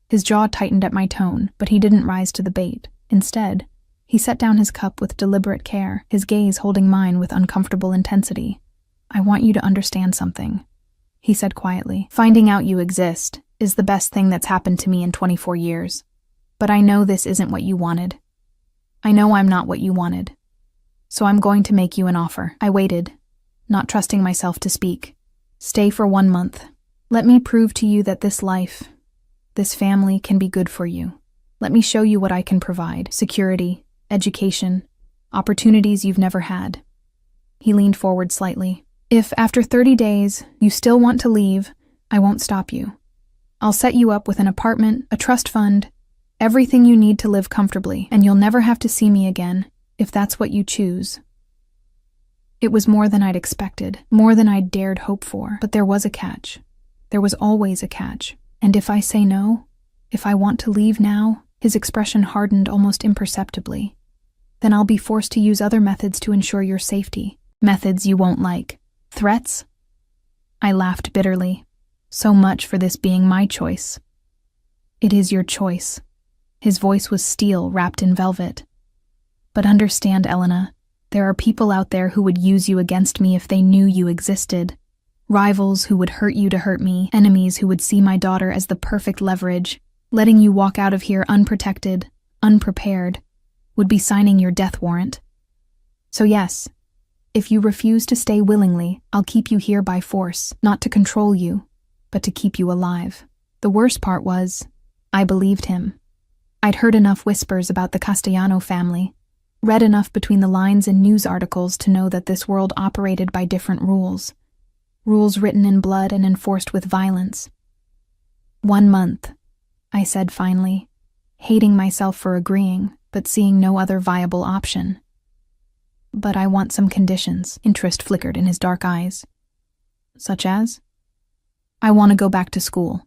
His jaw tightened at my tone, but he didn't rise to the bait. Instead, he set down his cup with deliberate care, his gaze holding mine with uncomfortable intensity. "I want you to understand something," he said quietly. "Finding out you exist is the best thing that's happened to me in 24 years. But I know this isn't what you wanted. I know I'm not what you wanted. So I'm going to make you an offer." I waited, not trusting myself to speak. "Stay for 1 month. Let me prove to you that this life, this family can be good for you. Let me show you what I can provide: security, education, opportunities you've never had." He leaned forward slightly. "If, after 30 days, you still want to leave, I won't stop you. I'll set you up with an apartment, a trust fund, everything you need to live comfortably, and you'll never have to see me again, if that's what you choose." It was more than I'd expected, more than I'd dared hope for, but there was a catch. There was always a catch. "And if I say no, if I want to leave now," his expression hardened almost imperceptibly, "then I'll be forced to use other methods to ensure your safety. Methods you won't like. Threats?" I laughed bitterly. "So much for this being my choice." "It is your choice." His voice was steel wrapped in velvet. "But understand, Elena, there are people out there who would use you against me if they knew you existed. Rivals who would hurt you to hurt me, enemies who would see my daughter as the perfect leverage. Letting you walk out of here unprotected, unprepared, would be signing your death warrant. So yes, if you refuse to stay willingly, I'll keep you here by force, not to control you, but to keep you alive." The worst part was, I believed him. I'd heard enough whispers about the Castellano family, read enough between the lines in news articles to know that this world operated by different rules. Rules written in blood and enforced with violence. 1 month, I said finally, hating myself for agreeing, but seeing no other viable option. "But I want some conditions." Interest flickered in his dark eyes. "Such as?" "I want to go back to school.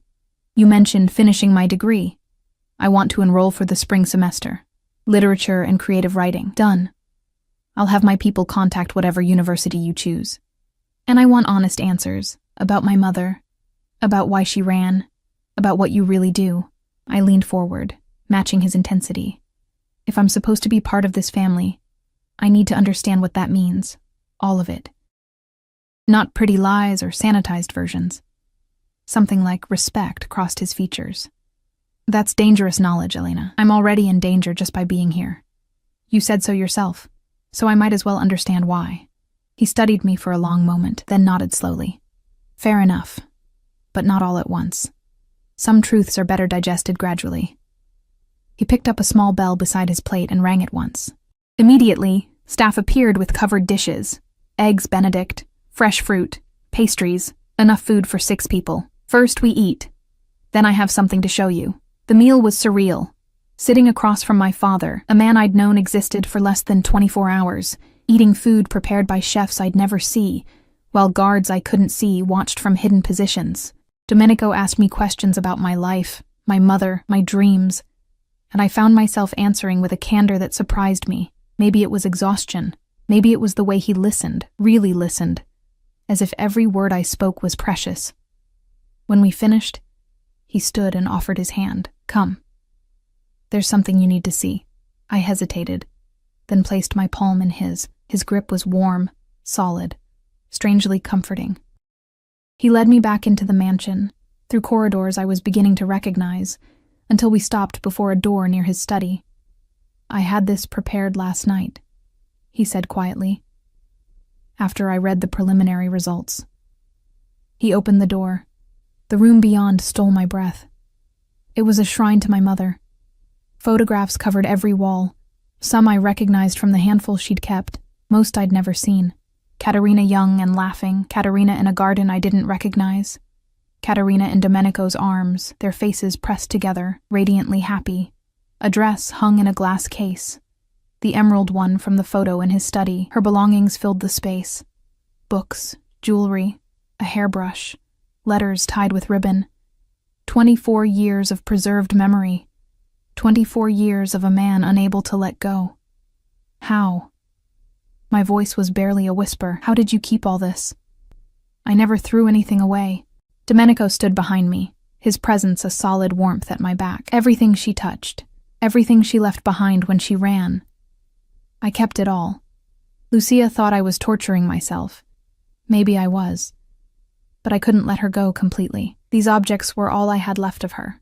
You mentioned finishing my degree. I want to enroll for the spring semester. Literature and creative writing. Done. I'll have my people contact whatever university you choose. And I want honest answers about my mother, about why she ran, about what you really do." I leaned forward, matching his intensity. "If I'm supposed to be part of this family, I need to understand what that means. All of it. Not pretty lies or sanitized versions." Something like respect crossed his features. "That's dangerous knowledge, Elena. I'm already in danger just by being here. You said so yourself, so I might as well understand why." He studied me for a long moment, then nodded slowly. "Fair enough, but not all at once. Some truths are better digested gradually." He picked up a small bell beside his plate and rang it once. Immediately, staff appeared with covered dishes, eggs Benedict, fresh fruit, pastries, enough food for 6 people. "First we eat. Then I have something to show you." The meal was surreal. Sitting across from my father, a man I'd known existed for less than 24 hours, eating food prepared by chefs I'd never see, while guards I couldn't see watched from hidden positions. Domenico asked me questions about my life, my mother, my dreams, and I found myself answering with a candor that surprised me. Maybe it was exhaustion. Maybe it was the way he listened, really listened, as if every word I spoke was precious. When we finished, he stood and offered his hand. "Come. There's something you need to see." I hesitated, then placed my palm in his. His grip was warm, solid, strangely comforting. He led me back into the mansion, through corridors I was beginning to recognize, until we stopped before a door near his study. "I had this prepared last night," he said quietly, after I read the preliminary results. He opened the door. The room beyond stole my breath. It was a shrine to my mother. Photographs covered every wall. Some I recognized from the handful she'd kept, most I'd never seen. Katerina young and laughing, Katerina in a garden I didn't recognize, Katerina in Domenico's arms, their faces pressed together, radiantly happy. A dress hung in a glass case, the emerald one from the photo in his study. Her belongings filled the space. Books, jewelry, a hairbrush, letters tied with ribbon. 24 years of preserved memory. 24 years of a man unable to let go. How? My voice was barely a whisper. How did you keep all this? I never threw anything away. Domenico stood behind me, his presence a solid warmth at my back. Everything she touched, everything she left behind when she ran. I kept it all. Lucia thought I was torturing myself. Maybe I was. But I couldn't let her go completely. These objects were all I had left of her.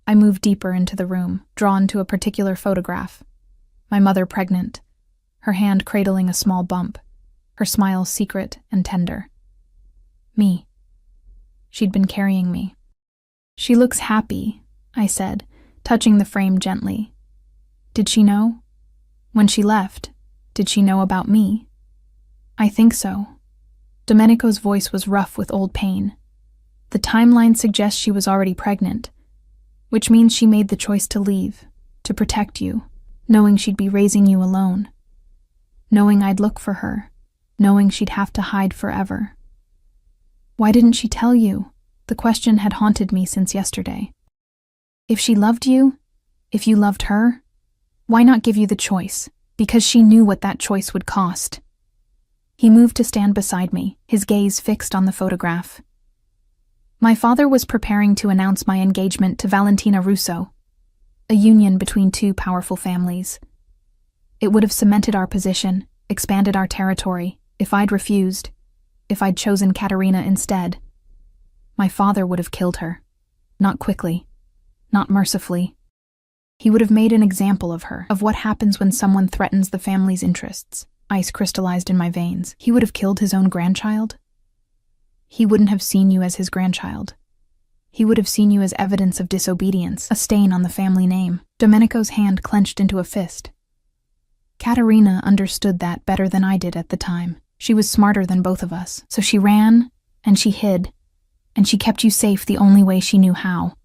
I moved deeper into the room, drawn to a particular photograph. My mother pregnant, her hand cradling a small bump, her smile secret and tender. Me. She'd been carrying me. "She looks happy," I said, touching the frame gently. "Did she know? When she left, did she know about me?" "I think so." Domenico's voice was rough with old pain. "The timeline suggests she was already pregnant, which means she made the choice to leave, to protect you, knowing she'd be raising you alone, knowing I'd look for her, knowing she'd have to hide forever." "Why didn't she tell you?" The question had haunted me since yesterday. "If she loved you, if you loved her, why not give you the choice? Because she knew what that choice would cost." He moved to stand beside me, his gaze fixed on the photograph. "My father was preparing to announce my engagement to Valentina Russo, a union between two powerful families. It would have cemented our position, expanded our territory, if I'd refused, if I'd chosen Katerina instead. My father would have killed her. Not quickly, not mercifully. He would have made an example of her, of what happens when someone threatens the family's interests." Ice crystallized in my veins. "He would have killed his own grandchild?" "He wouldn't have seen you as his grandchild. He would have seen you as evidence of disobedience, a stain on the family name." Domenico's hand clenched into a fist. Katerina understood that better than I did at the time. She was smarter than both of us. So she ran, and she hid, and she kept you safe the only way she knew how.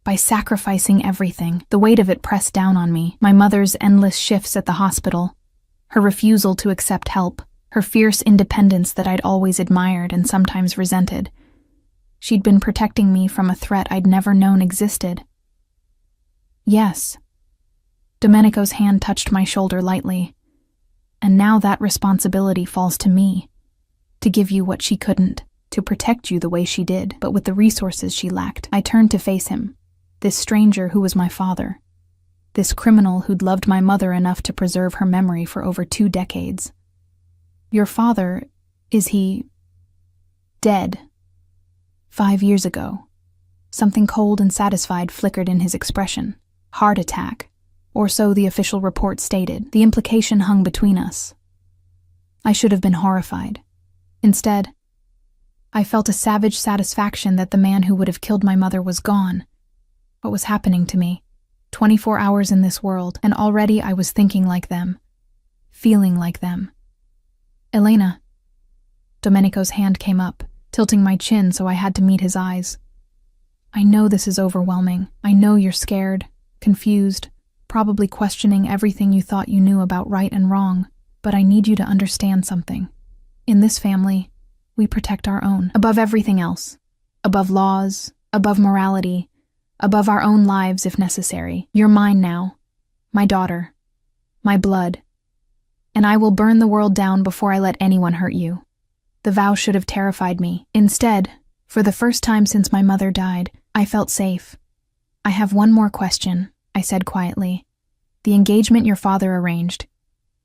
By sacrificing everything. The weight of it pressed down on me. My mother's endless shifts at the hospital, her refusal to accept help, her fierce independence that I'd always admired and sometimes resented. She'd been protecting me from a threat I'd never known existed. "Yes." Domenico's hand touched my shoulder lightly. "And now that responsibility falls to me, to give you what she couldn't, to protect you the way she did, but with the resources she lacked." I turned to face him, this stranger who was my father, this criminal who'd loved my mother enough to preserve her memory for over 2 decades. "Your father, is he dead?" 5 years ago. Something cold and satisfied flickered in his expression. Heart attack, or so the official report stated. The implication hung between us. I should have been horrified. Instead, I felt a savage satisfaction that the man who would have killed my mother was gone. What was happening to me? 24 hours in this world, and already I was thinking like them, feeling like them. "Elena." Domenico's hand came up, tilting my chin so I had to meet his eyes. "I know this is overwhelming. I know you're scared, confused, probably questioning everything you thought you knew about right and wrong, but I need you to understand something. In this family, we protect our own, above everything else, above laws, above morality, above our own lives if necessary. You're mine now, my daughter, my blood, and I will burn the world down before I let anyone hurt you." The vow should have terrified me. Instead, for the first time since my mother died, I felt safe. "I have one more question," I said quietly. "The engagement your father arranged,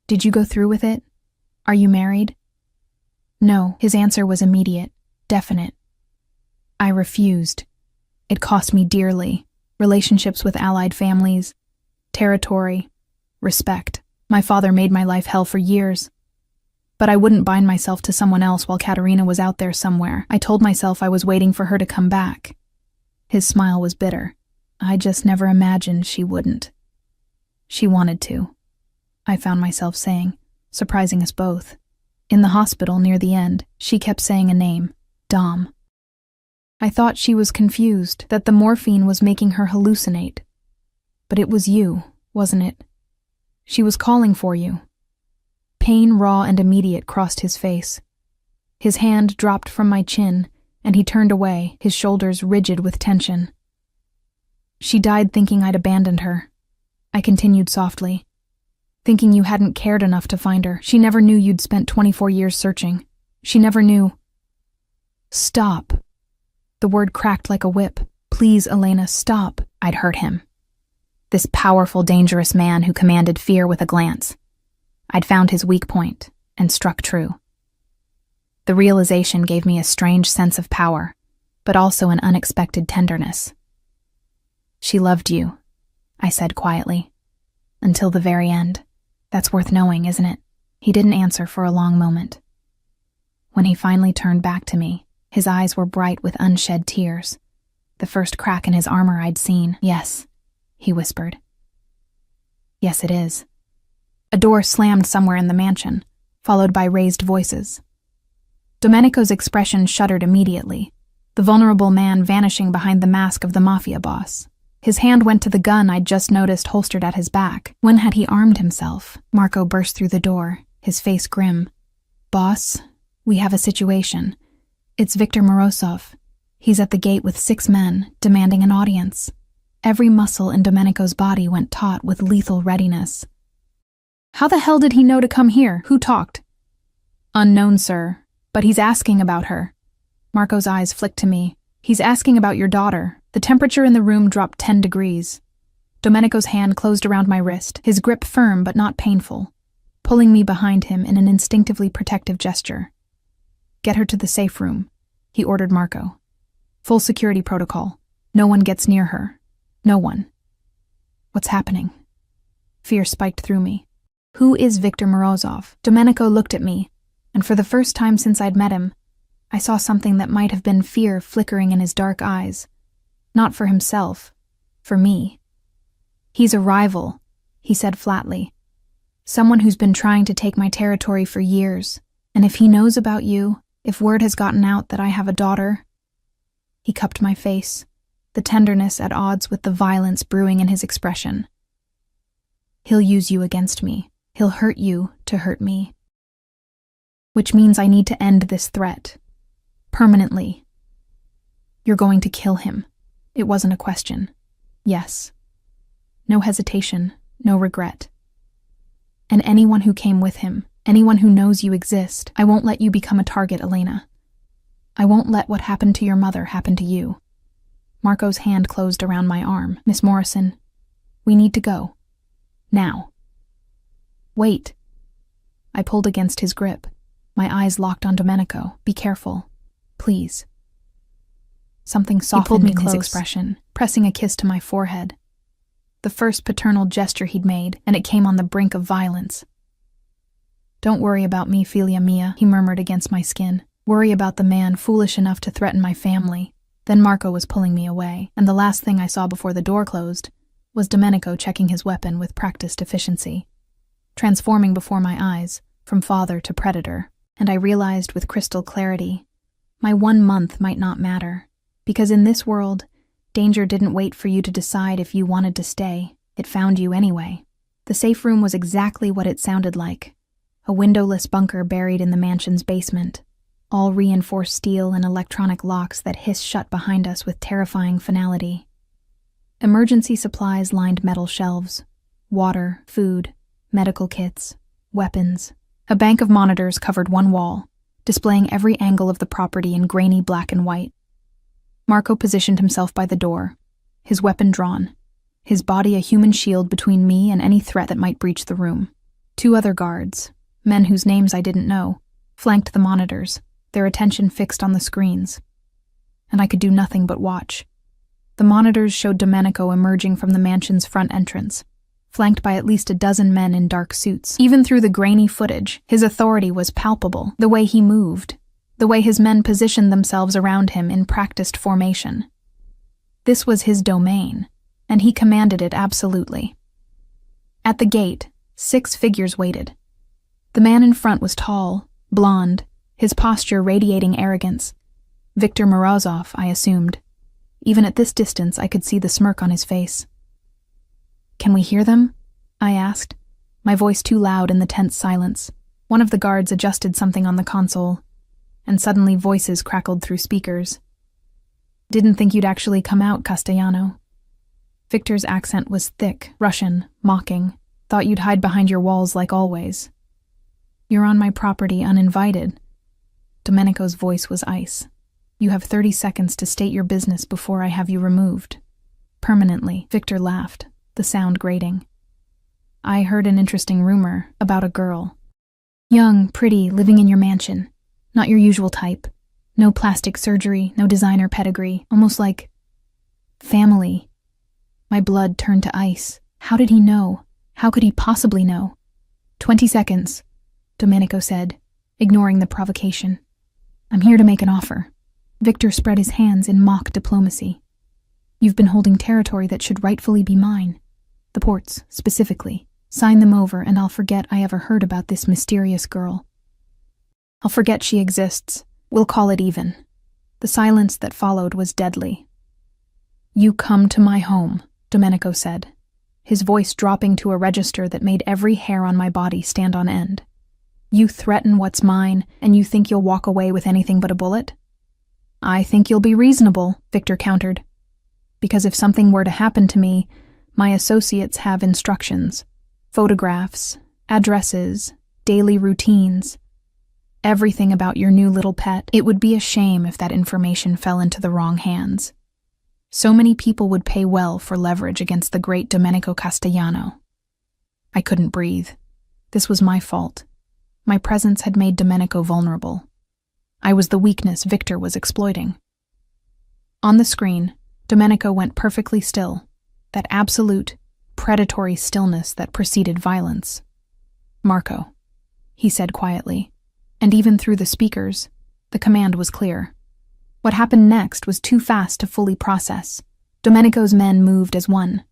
did you go through with it? Are you married?" No, his answer was immediate, definite. I refused. It cost me dearly. Relationships with allied families, territory, respect. My father made my life hell for years. But I wouldn't bind myself to someone else while Katerina was out there somewhere. I told myself I was waiting for her to come back. His smile was bitter. I just never imagined she wouldn't. She wanted to, I found myself saying, surprising us both. In the hospital near the end, she kept saying a name, Dom. I thought she was confused, that the morphine was making her hallucinate. But it was you, wasn't it? She was calling for you. Pain, raw and immediate, crossed his face. His hand dropped from my chin, and he turned away, his shoulders rigid with tension. She died thinking I'd abandoned her. I continued softly. Thinking you hadn't cared enough to find her. She never knew you'd spent 24 years searching. She never knew. Stop. The word cracked like a whip. Please, Elena, stop. I'd hurt him. This powerful, dangerous man who commanded fear with a glance. I'd found his weak point and struck true. The realization gave me a strange sense of power, but also an unexpected tenderness. She loved you, I said quietly. Until the very end. That's worth knowing, isn't it? He didn't answer for a long moment. When he finally turned back to me, his eyes were bright with unshed tears. The first crack in his armor I'd seen. Yes, he whispered. Yes, it is. A door slammed somewhere in the mansion, followed by raised voices. Domenico's expression shuddered immediately, the vulnerable man vanishing behind the mask of the Mafia boss. His hand went to the gun I'd just noticed holstered at his back. When had he armed himself? Marco burst through the door, his face grim. Boss, we have a situation. It's Victor Morozov. He's at the gate with 6 men, demanding an audience. Every muscle in Domenico's body went taut with lethal readiness. How the hell did he know to come here? Who talked? Unknown, sir, but he's asking about her. Marco's eyes flicked to me. He's asking about your daughter. The temperature in the room dropped 10 degrees. Domenico's hand closed around my wrist, his grip firm but not painful, pulling me behind him in an instinctively protective gesture. Get her to the safe room, he ordered Marco. Full security protocol. No one gets near her. No one. What's happening? Fear spiked through me. Who is Victor Morozov? Domenico looked at me, and for the first time since I'd met him, I saw something that might have been fear flickering in his dark eyes. Not for himself, for me. He's a rival, he said flatly. Someone who's been trying to take my territory for years, and if he knows about you, if word has gotten out that I have a daughter... He cupped my face, the tenderness at odds with the violence brewing in his expression. He'll use you against me. He'll hurt you to hurt me. Which means I need to end this threat. Permanently. You're going to kill him. It wasn't a question. Yes. No hesitation, no regret. And anyone who came with him, anyone who knows you exist, I won't let you become a target, Elena. I won't let what happened to your mother happen to you. Marco's hand closed around my arm. Miss Morrison, we need to go. Now. Wait. I pulled against his grip. My eyes locked on Domenico. Be careful. Please. Something softened in his expression, pressing a kiss to my forehead. The first paternal gesture he'd made, and it came on the brink of violence. Don't worry about me, Filia mia, he murmured against my skin. Worry about the man foolish enough to threaten my family. Then Marco was pulling me away, and the last thing I saw before the door closed was Domenico checking his weapon with practiced efficiency, transforming before my eyes, from father to predator. And I realized with crystal clarity, my 1 month might not matter, because in this world, danger didn't wait for you to decide if you wanted to stay. It found you anyway. The safe room was exactly what it sounded like, a windowless bunker buried in the mansion's basement, all reinforced steel and electronic locks that hissed shut behind us with terrifying finality. Emergency supplies lined metal shelves, water, food, medical kits, weapons. A bank of monitors covered one wall, displaying every angle of the property in grainy black and white. Marco positioned himself by the door, his weapon drawn, his body a human shield between me and any threat that might breach the room. 2 other guards, men whose names I didn't know, flanked the monitors, their attention fixed on the screens. And I could do nothing but watch. The monitors showed Domenico emerging from the mansion's front entrance, flanked by at least a dozen men in dark suits. Even through the grainy footage, his authority was palpable. The way he moved, the way his men positioned themselves around him in practiced formation. This was his domain, and he commanded it absolutely. At the gate, 6 figures waited. The man in front was tall, blond, his posture radiating arrogance. Viktor Morozov, I assumed. Even at this distance, I could see the smirk on his face. "Can we hear them?" I asked, my voice too loud in the tense silence. One of the guards adjusted something on the console, and suddenly voices crackled through speakers. "Didn't think you'd actually come out, Castellano." Victor's accent was thick, Russian, mocking. "Thought you'd hide behind your walls like always." "You're on my property uninvited." Domenico's voice was ice. "You have 30 seconds to state your business before I have you removed." Permanently, Victor laughed, the sound grating. "I heard an interesting rumor about a girl. Young, pretty, living in your mansion. Not your usual type. No plastic surgery, no designer pedigree, almost like family." My blood turned to ice. How did he know? How could he possibly know? 20 seconds, Domenico said, ignoring the provocation. "I'm here to make an offer." Victor spread his hands in mock diplomacy. "You've been holding territory that should rightfully be mine. The ports, specifically. Sign them over and I'll forget I ever heard about this mysterious girl. I'll forget she exists. We'll call it even." The silence that followed was deadly. "You come to my home," Domenico said, his voice dropping to a register that made every hair on my body stand on end. "You threaten what's mine, and you think you'll walk away with anything but a bullet?" "I think you'll be reasonable," Victor countered. "Because if something were to happen to me, my associates have instructions. Photographs, addresses, daily routines. Everything about your new little pet. It would be a shame if that information fell into the wrong hands. So many people would pay well for leverage against the great Domenico Castellano." I couldn't breathe. This was my fault. My presence had made Domenico vulnerable. I was the weakness Victor was exploiting. On the screen, Domenico went perfectly still, that absolute, predatory stillness that preceded violence. "Marco," he said quietly, and even through the speakers, the command was clear. What happened next was too fast to fully process. Domenico's men moved as one,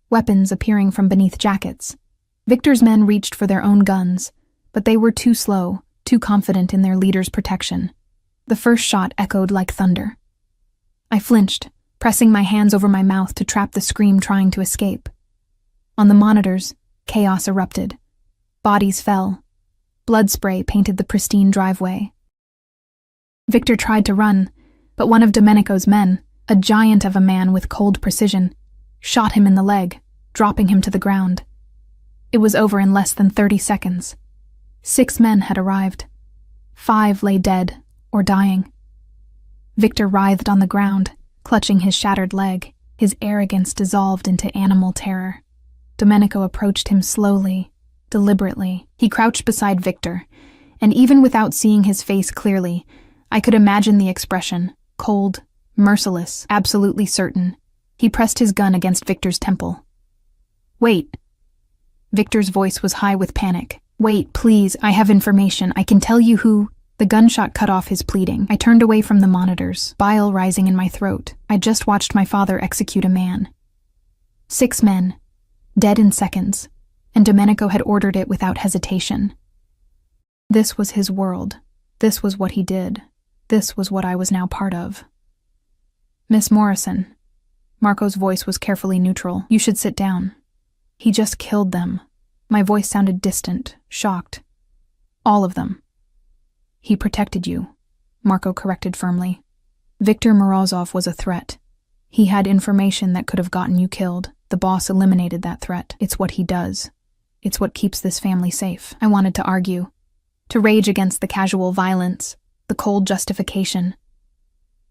weapons appearing from beneath jackets. Victor's men reached for their own guns, but they were too slow, too confident in their leader's protection. The first shot echoed like thunder. I flinched, pressing my hands over my mouth to trap the scream trying to escape. On the monitors, chaos erupted. Bodies fell. Blood spray painted the pristine driveway. Victor tried to run, but one of Domenico's men, a giant of a man with cold precision, shot him in the leg, dropping him to the ground. It was over in less than 30 seconds. 6 men had arrived. 5 lay dead or dying. Victor writhed on the ground, clutching his shattered leg, his arrogance dissolved into animal terror. Domenico approached him slowly, deliberately. He crouched beside Victor, and even without seeing his face clearly, I could imagine the expression, cold, merciless, absolutely certain. He pressed his gun against Victor's temple. "Wait." Victor's voice was high with panic. "Wait, please, I have information. I can tell you who—" The gunshot cut off his pleading. I turned away from the monitors, bile rising in my throat. I just watched my father execute a man. 6 men, dead in seconds, and Domenico had ordered it without hesitation. This was his world. This was what he did. This was what I was now part of. "Miss Morrison." Marco's voice was carefully neutral. "You should sit down. He just killed them." My voice sounded distant, shocked. "All of them." "He protected you," Marco corrected firmly. "Viktor Morozov was a threat. He had information that could have gotten you killed. The boss eliminated that threat. It's what he does. It's what keeps this family safe." I wanted to argue, to rage against the casual violence, the cold justification.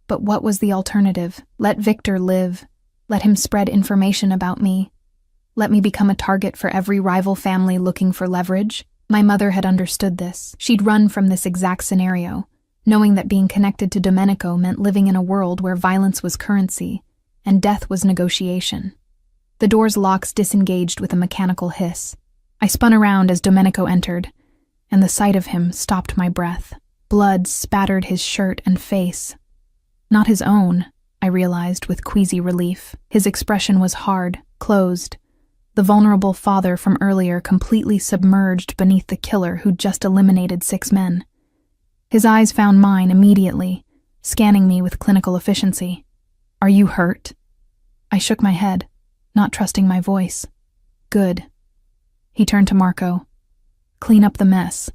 But what was the alternative? Let Victor live. Let him spread information about me. Let me become a target for every rival family looking for leverage. My mother had understood this. She'd run from this exact scenario, knowing that being connected to Domenico meant living in a world where violence was currency and death was negotiation. The door's locks disengaged with a mechanical hiss. I spun around as Domenico entered, and the sight of him stopped my breath. Blood spattered his shirt and face. Not his own, I realized with queasy relief. His expression was hard, closed. The vulnerable father from earlier completely submerged beneath the killer who'd just eliminated 6 men. His eyes found mine immediately, scanning me with clinical efficiency. "Are you hurt?" I shook my head, not trusting my voice. "Good." He turned to Marco. "Clean up the mess.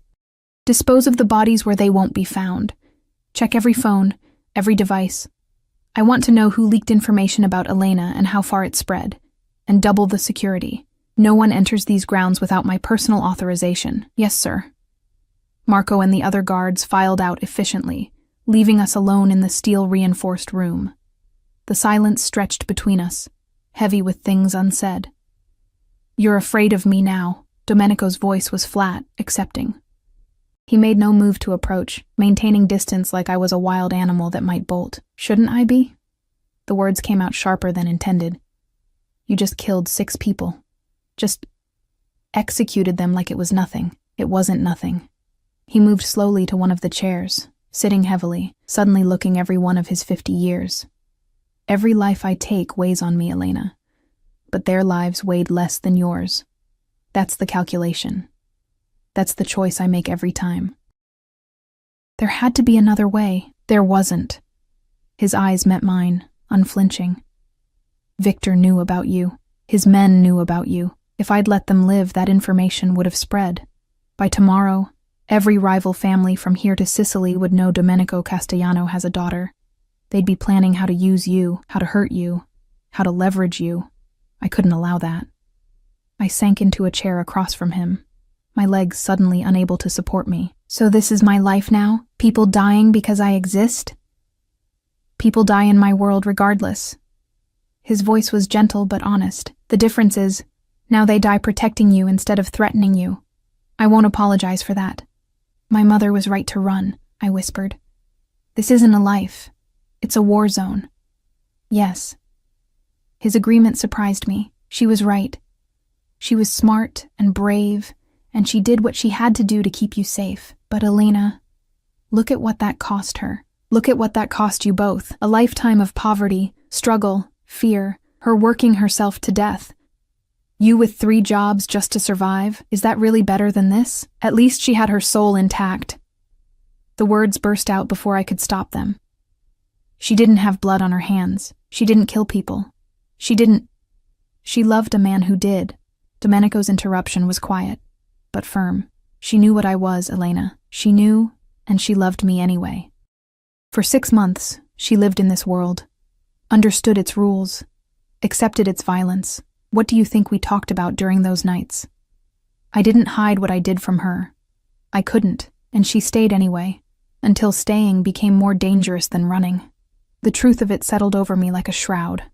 Dispose of the bodies where they won't be found. Check every phone, every device. I want to know who leaked information about Elena and how far it spread. And double the security. No one enters these grounds without my personal authorization." "Yes, sir." Marco and the other guards filed out efficiently, leaving us alone in the steel-reinforced room. The silence stretched between us, heavy with things unsaid. "You're afraid of me now." Domenico's voice was flat, accepting. He made no move to approach, maintaining distance like I was a wild animal that might bolt. "Shouldn't I be?" The words came out sharper than intended. "You just killed 6 people. Just executed them like it was nothing." It wasn't nothing. He moved slowly to one of the chairs, sitting heavily, suddenly looking every one of his 50 years. "Every life I take weighs on me, Elena. But their lives weighed less than yours. That's the calculation. That's the choice I make every time." There had to be another way. There wasn't. His eyes met mine, unflinching. "Victor knew about you. His men knew about you. If I'd let them live, that information would have spread. By tomorrow, every rival family from here to Sicily would know Domenico Castellano has a daughter. They'd be planning how to use you, how to hurt you, how to leverage you. I couldn't allow that." I sank into a chair across from him, my legs suddenly unable to support me. "So this is my life now? People dying because I exist? People die in my world regardless." His voice was gentle but honest. "The difference is, now they die protecting you instead of threatening you. I won't apologize for that." "My mother was right to run," I whispered. "This isn't a life. It's a war zone." "Yes." His agreement surprised me. She was right. She was smart and brave, and she did what she had to do to keep you safe. But Elena, look at what that cost her. Look at what that cost you both. A lifetime of poverty, struggle, fear, her working herself to death. You with 3 jobs just to survive. Is that really better than this? At least she had her soul intact." The words burst out before I could stop them. She didn't have blood on her hands. She didn't kill people. She loved a man who did. Domenico's interruption was quiet, but firm. She knew what I was, Elena. She knew, and she loved me anyway. For 6 months, she lived in this world, understood its rules, accepted its violence. What do you think we talked about during those nights? I didn't hide what I did from her. I couldn't, and she stayed anyway, until staying became more dangerous than running. The truth of it settled over me like a shroud.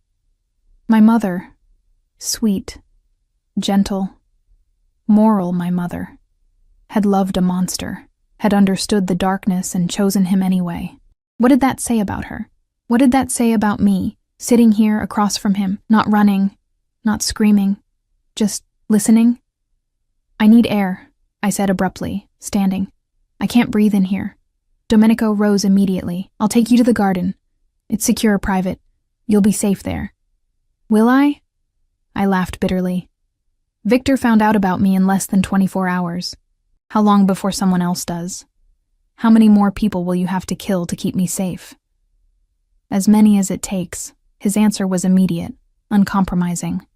My mother, sweet, gentle, moral my mother, had loved a monster, had understood the darkness and chosen him anyway. What did that say about her? What did that say about me, sitting here across from him, not running, not screaming, just listening? "I need air," I said abruptly, standing. "I can't breathe in here." Domenico rose immediately. "I'll take you to the garden. It's secure, private. You'll be safe there." "Will I?" I laughed bitterly. Victor found out about me in less than 24 hours. How long before someone else does? How many more people will you have to kill to keep me safe? "As many as it takes." His answer was immediate, uncompromising.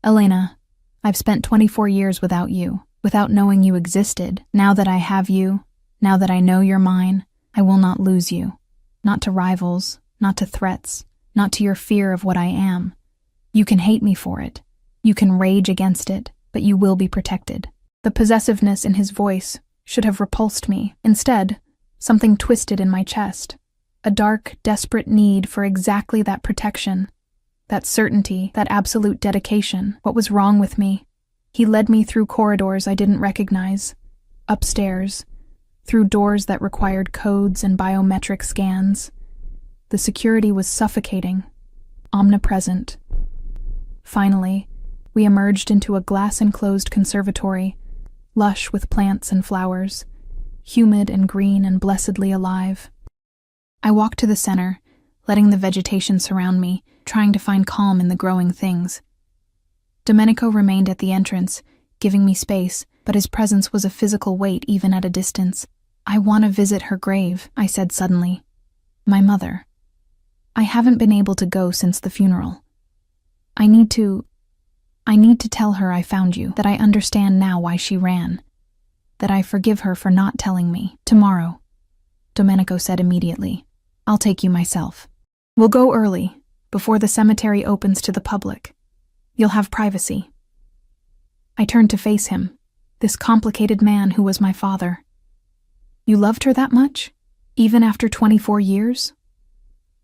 "Elena, I've spent 24 years without you, without knowing you existed. Now that I have you, now that I know you're mine, I will not lose you. Not to rivals, not to threats, not to your fear of what I am. You can hate me for it. You can rage against it, but you will be protected." The possessiveness in his voice should have repulsed me. Instead, something twisted in my chest. A dark, desperate need for exactly that protection, that certainty, that absolute dedication. What was wrong with me? He led me through corridors I didn't recognize, upstairs, through doors that required codes and biometric scans. The security was suffocating, omnipresent. Finally, we emerged into a glass-enclosed conservatory, lush with plants and flowers, humid and green and blessedly alive. I walked to the center, letting the vegetation surround me, trying to find calm in the growing things. Domenico remained at the entrance, giving me space, but his presence was a physical weight even at a distance. "I want to visit her grave," I said suddenly. "My mother. I haven't been able to go since the funeral. I need to tell her I found you, that I understand now why she ran, that I forgive her for not telling me." "Tomorrow," Domenico said immediately. "I'll take you myself. We'll go early, before the cemetery opens to the public. You'll have privacy." I turned to face him, this complicated man who was my father. "You loved her that much? Even after 24 years?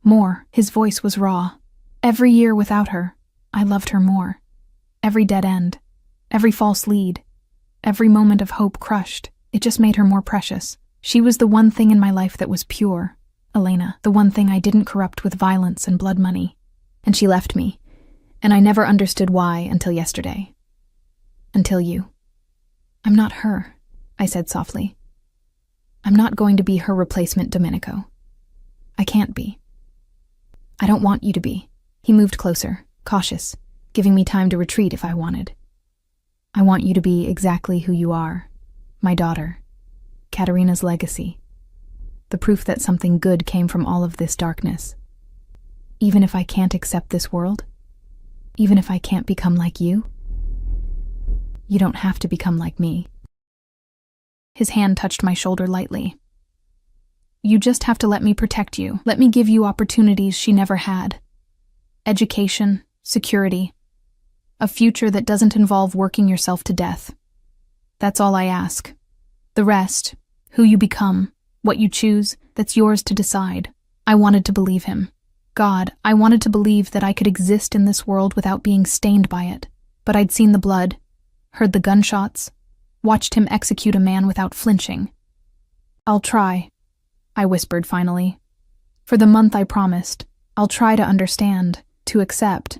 "More." His voice was raw. "Every year without her, I loved her more. Every dead end, every false lead, every moment of hope crushed. It just made her more precious. She was the one thing in my life that was pure, Elena, the one thing I didn't corrupt with violence and blood money. And she left me, and I never understood why until yesterday. Until you." "I'm not her," I said softly. "I'm not going to be her replacement, Domenico. I can't be. I don't want you to be." He moved closer, cautious, giving me time to retreat if I wanted. "I want you to be exactly who you are, my daughter, Katerina's legacy, the proof that something good came from all of this darkness. Even if I can't accept this world, even if I can't become like you, you don't have to become like me." His hand touched my shoulder lightly. "You just have to let me protect you. Let me give you opportunities she never had. Education, security, a future that doesn't involve working yourself to death. That's all I ask. The rest, who you become, what you choose, that's yours to decide." I wanted to believe him. God, I wanted to believe that I could exist in this world without being stained by it. But I'd seen the blood, heard the gunshots, watched him execute a man without flinching. "I'll try," I whispered finally. "For the month I promised, I'll try to understand, to accept.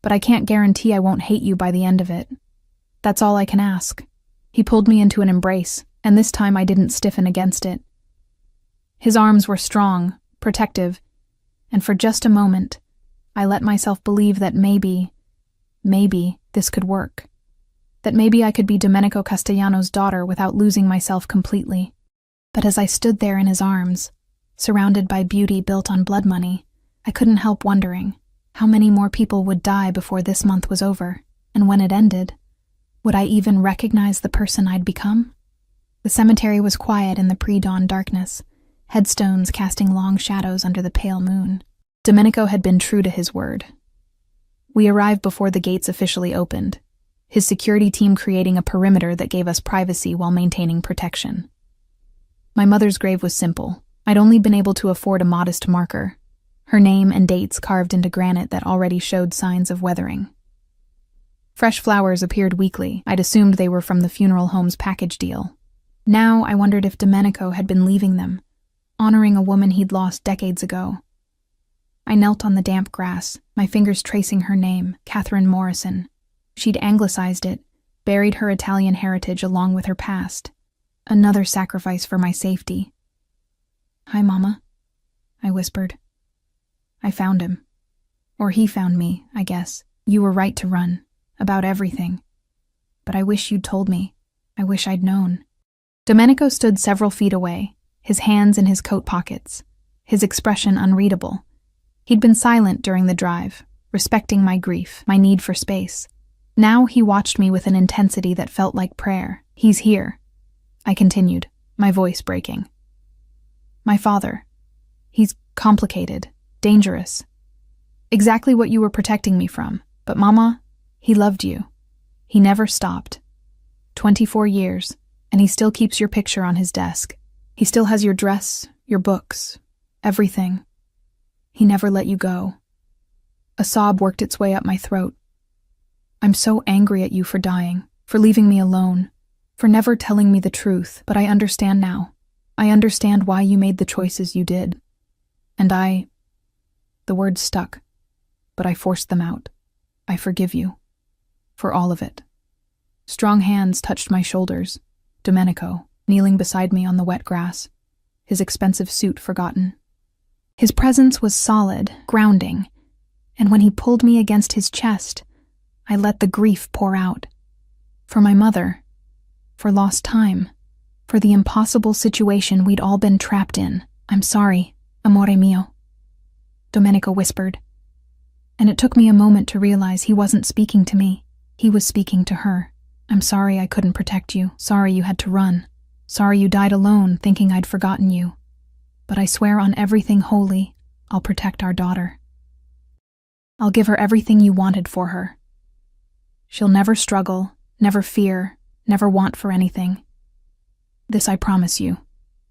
But I can't guarantee I won't hate you by the end of it. That's all I can ask." He pulled me into an embrace, and this time I didn't stiffen against it. His arms were strong, protective, and for just a moment, I let myself believe that maybe this could work. That maybe I could be Domenico Castellano's daughter without losing myself completely. But as I stood there in his arms, surrounded by beauty built on blood money, I couldn't help wondering how many more people would die before this month was over, and when it ended, would I even recognize the person I'd become? The cemetery was quiet in the pre-dawn darkness, headstones casting long shadows under the pale moon. Domenico had been true to his word. We arrived before the gates officially opened, his security team creating a perimeter that gave us privacy while maintaining protection. My mother's grave was simple. I'd only been able to afford a modest marker, her name and dates carved into granite that already showed signs of weathering. Fresh flowers appeared weekly. I'd assumed they were from the funeral home's package deal. Now I wondered if Domenico had been leaving them, honoring a woman he'd lost decades ago. I knelt on the damp grass, my fingers tracing her name, Catherine Morrison. She'd anglicized it, buried her Italian heritage along with her past. Another sacrifice for my safety. "Hi, Mama," I whispered. "I found him. Or he found me, I guess. You were right to run. About everything. But I wish you'd told me. I wish I'd known." Domenico stood several feet away, his hands in his coat pockets, his expression unreadable. He'd been silent during the drive, respecting my grief, my need for space. Now he watched me with an intensity that felt like prayer. "He's here," I continued, my voice breaking. "My father. He's complicated, dangerous. Exactly what you were protecting me from. But Mama, he loved you. He never stopped. 24 years, and he still keeps your picture on his desk. He still has your dress, your books, everything. He never let you go." A sob worked its way up my throat. "I'm so angry at you for dying, for leaving me alone, for never telling me the truth, but I understand now. I understand why you made the choices you did. And the words stuck, but I forced them out. I forgive you. For all of it. Strong hands touched my shoulders. Domenico, kneeling beside me on the wet grass, his expensive suit forgotten. His presence was solid, grounding, and when he pulled me against his chest, I let the grief pour out. For my mother, for lost time, for the impossible situation we'd all been trapped in. I'm sorry, amore mio, Domenico whispered. And it took me a moment to realize he wasn't speaking to me. He was speaking to her. I'm sorry I couldn't protect you. Sorry you had to run. Sorry you died alone, thinking I'd forgotten you. But I swear on everything holy, I'll protect our daughter. I'll give her everything you wanted for her. She'll never struggle, never fear, never want for anything. This I promise you.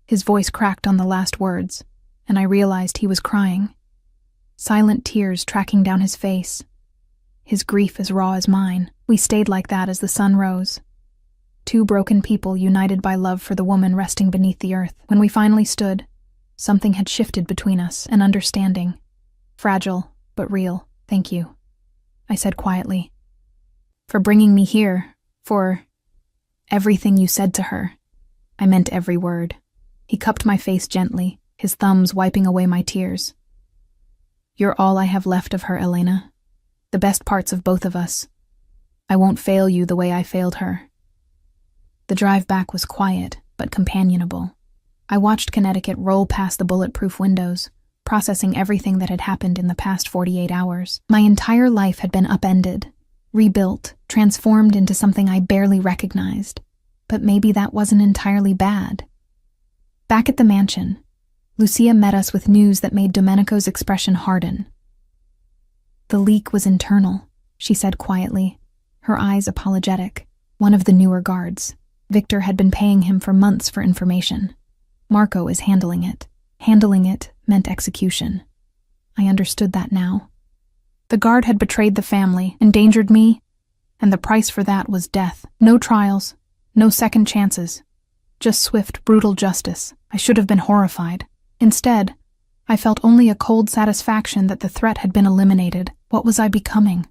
His voice cracked on the last words, and I realized he was crying. Silent tears tracking down his face. His grief as raw as mine. We stayed like that as the sun rose. Two broken people united by love for the woman resting beneath the earth. When we finally stood, something had shifted between us, an understanding. Fragile, but real. Thank you, I said quietly. For bringing me here, for everything you said to her. I meant every word. He cupped my face gently, his thumbs wiping away my tears. You're all I have left of her, Elena. The best parts of both of us. I won't fail you the way I failed her. The drive back was quiet, but companionable. I watched Connecticut roll past the bulletproof windows, processing everything that had happened in the past 48 hours. My entire life had been upended, rebuilt, transformed into something I barely recognized. But maybe that wasn't entirely bad. Back at the mansion, Lucia met us with news that made Domenico's expression harden. The leak was internal, she said quietly, her eyes apologetic. One of the newer guards. Victor had been paying him for months for information. Marco is handling it. Handling it meant execution. I understood that now. The guard had betrayed the family, endangered me, and the price for that was death. No trials, no second chances. Just swift, brutal justice. I should have been horrified. Instead, I felt only a cold satisfaction that the threat had been eliminated. What was I becoming?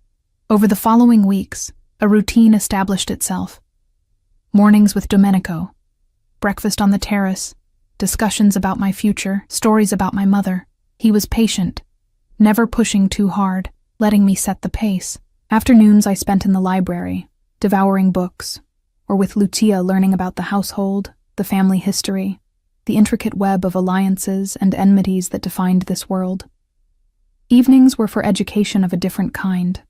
Over the following weeks, a routine established itself. Mornings with Domenico, breakfast on the terrace, discussions about my future, stories about my mother. He was patient, never pushing too hard, letting me set the pace. Afternoons I spent in the library, devouring books, or with Lucia learning about the household, the family history, the intricate web of alliances and enmities that defined this world. Evenings were for education of a different kind.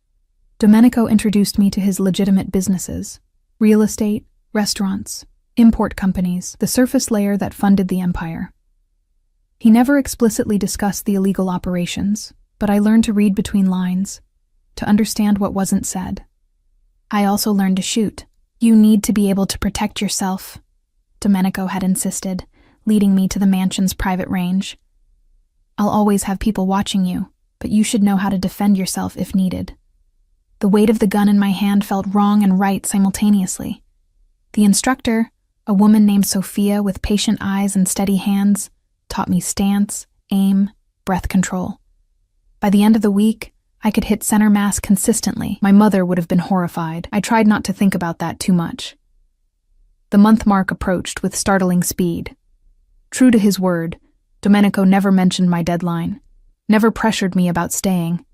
Domenico introduced me to his legitimate businesses, real estate, restaurants, import companies, the surface layer that funded the empire. He never explicitly discussed the illegal operations, but I learned to read between lines, to understand what wasn't said. I also learned to shoot. You need to be able to protect yourself, Domenico had insisted, leading me to the mansion's private range. I'll always have people watching you, but you should know how to defend yourself if needed. The weight of the gun in my hand felt wrong and right simultaneously. The instructor, a woman named Sophia with patient eyes and steady hands, taught me stance, aim, breath control. By the end of the week, I could hit center mass consistently. My mother would have been horrified. I tried not to think about that too much. The month mark approached with startling speed. True to his word, Domenico never mentioned my deadline, never pressured me about staying.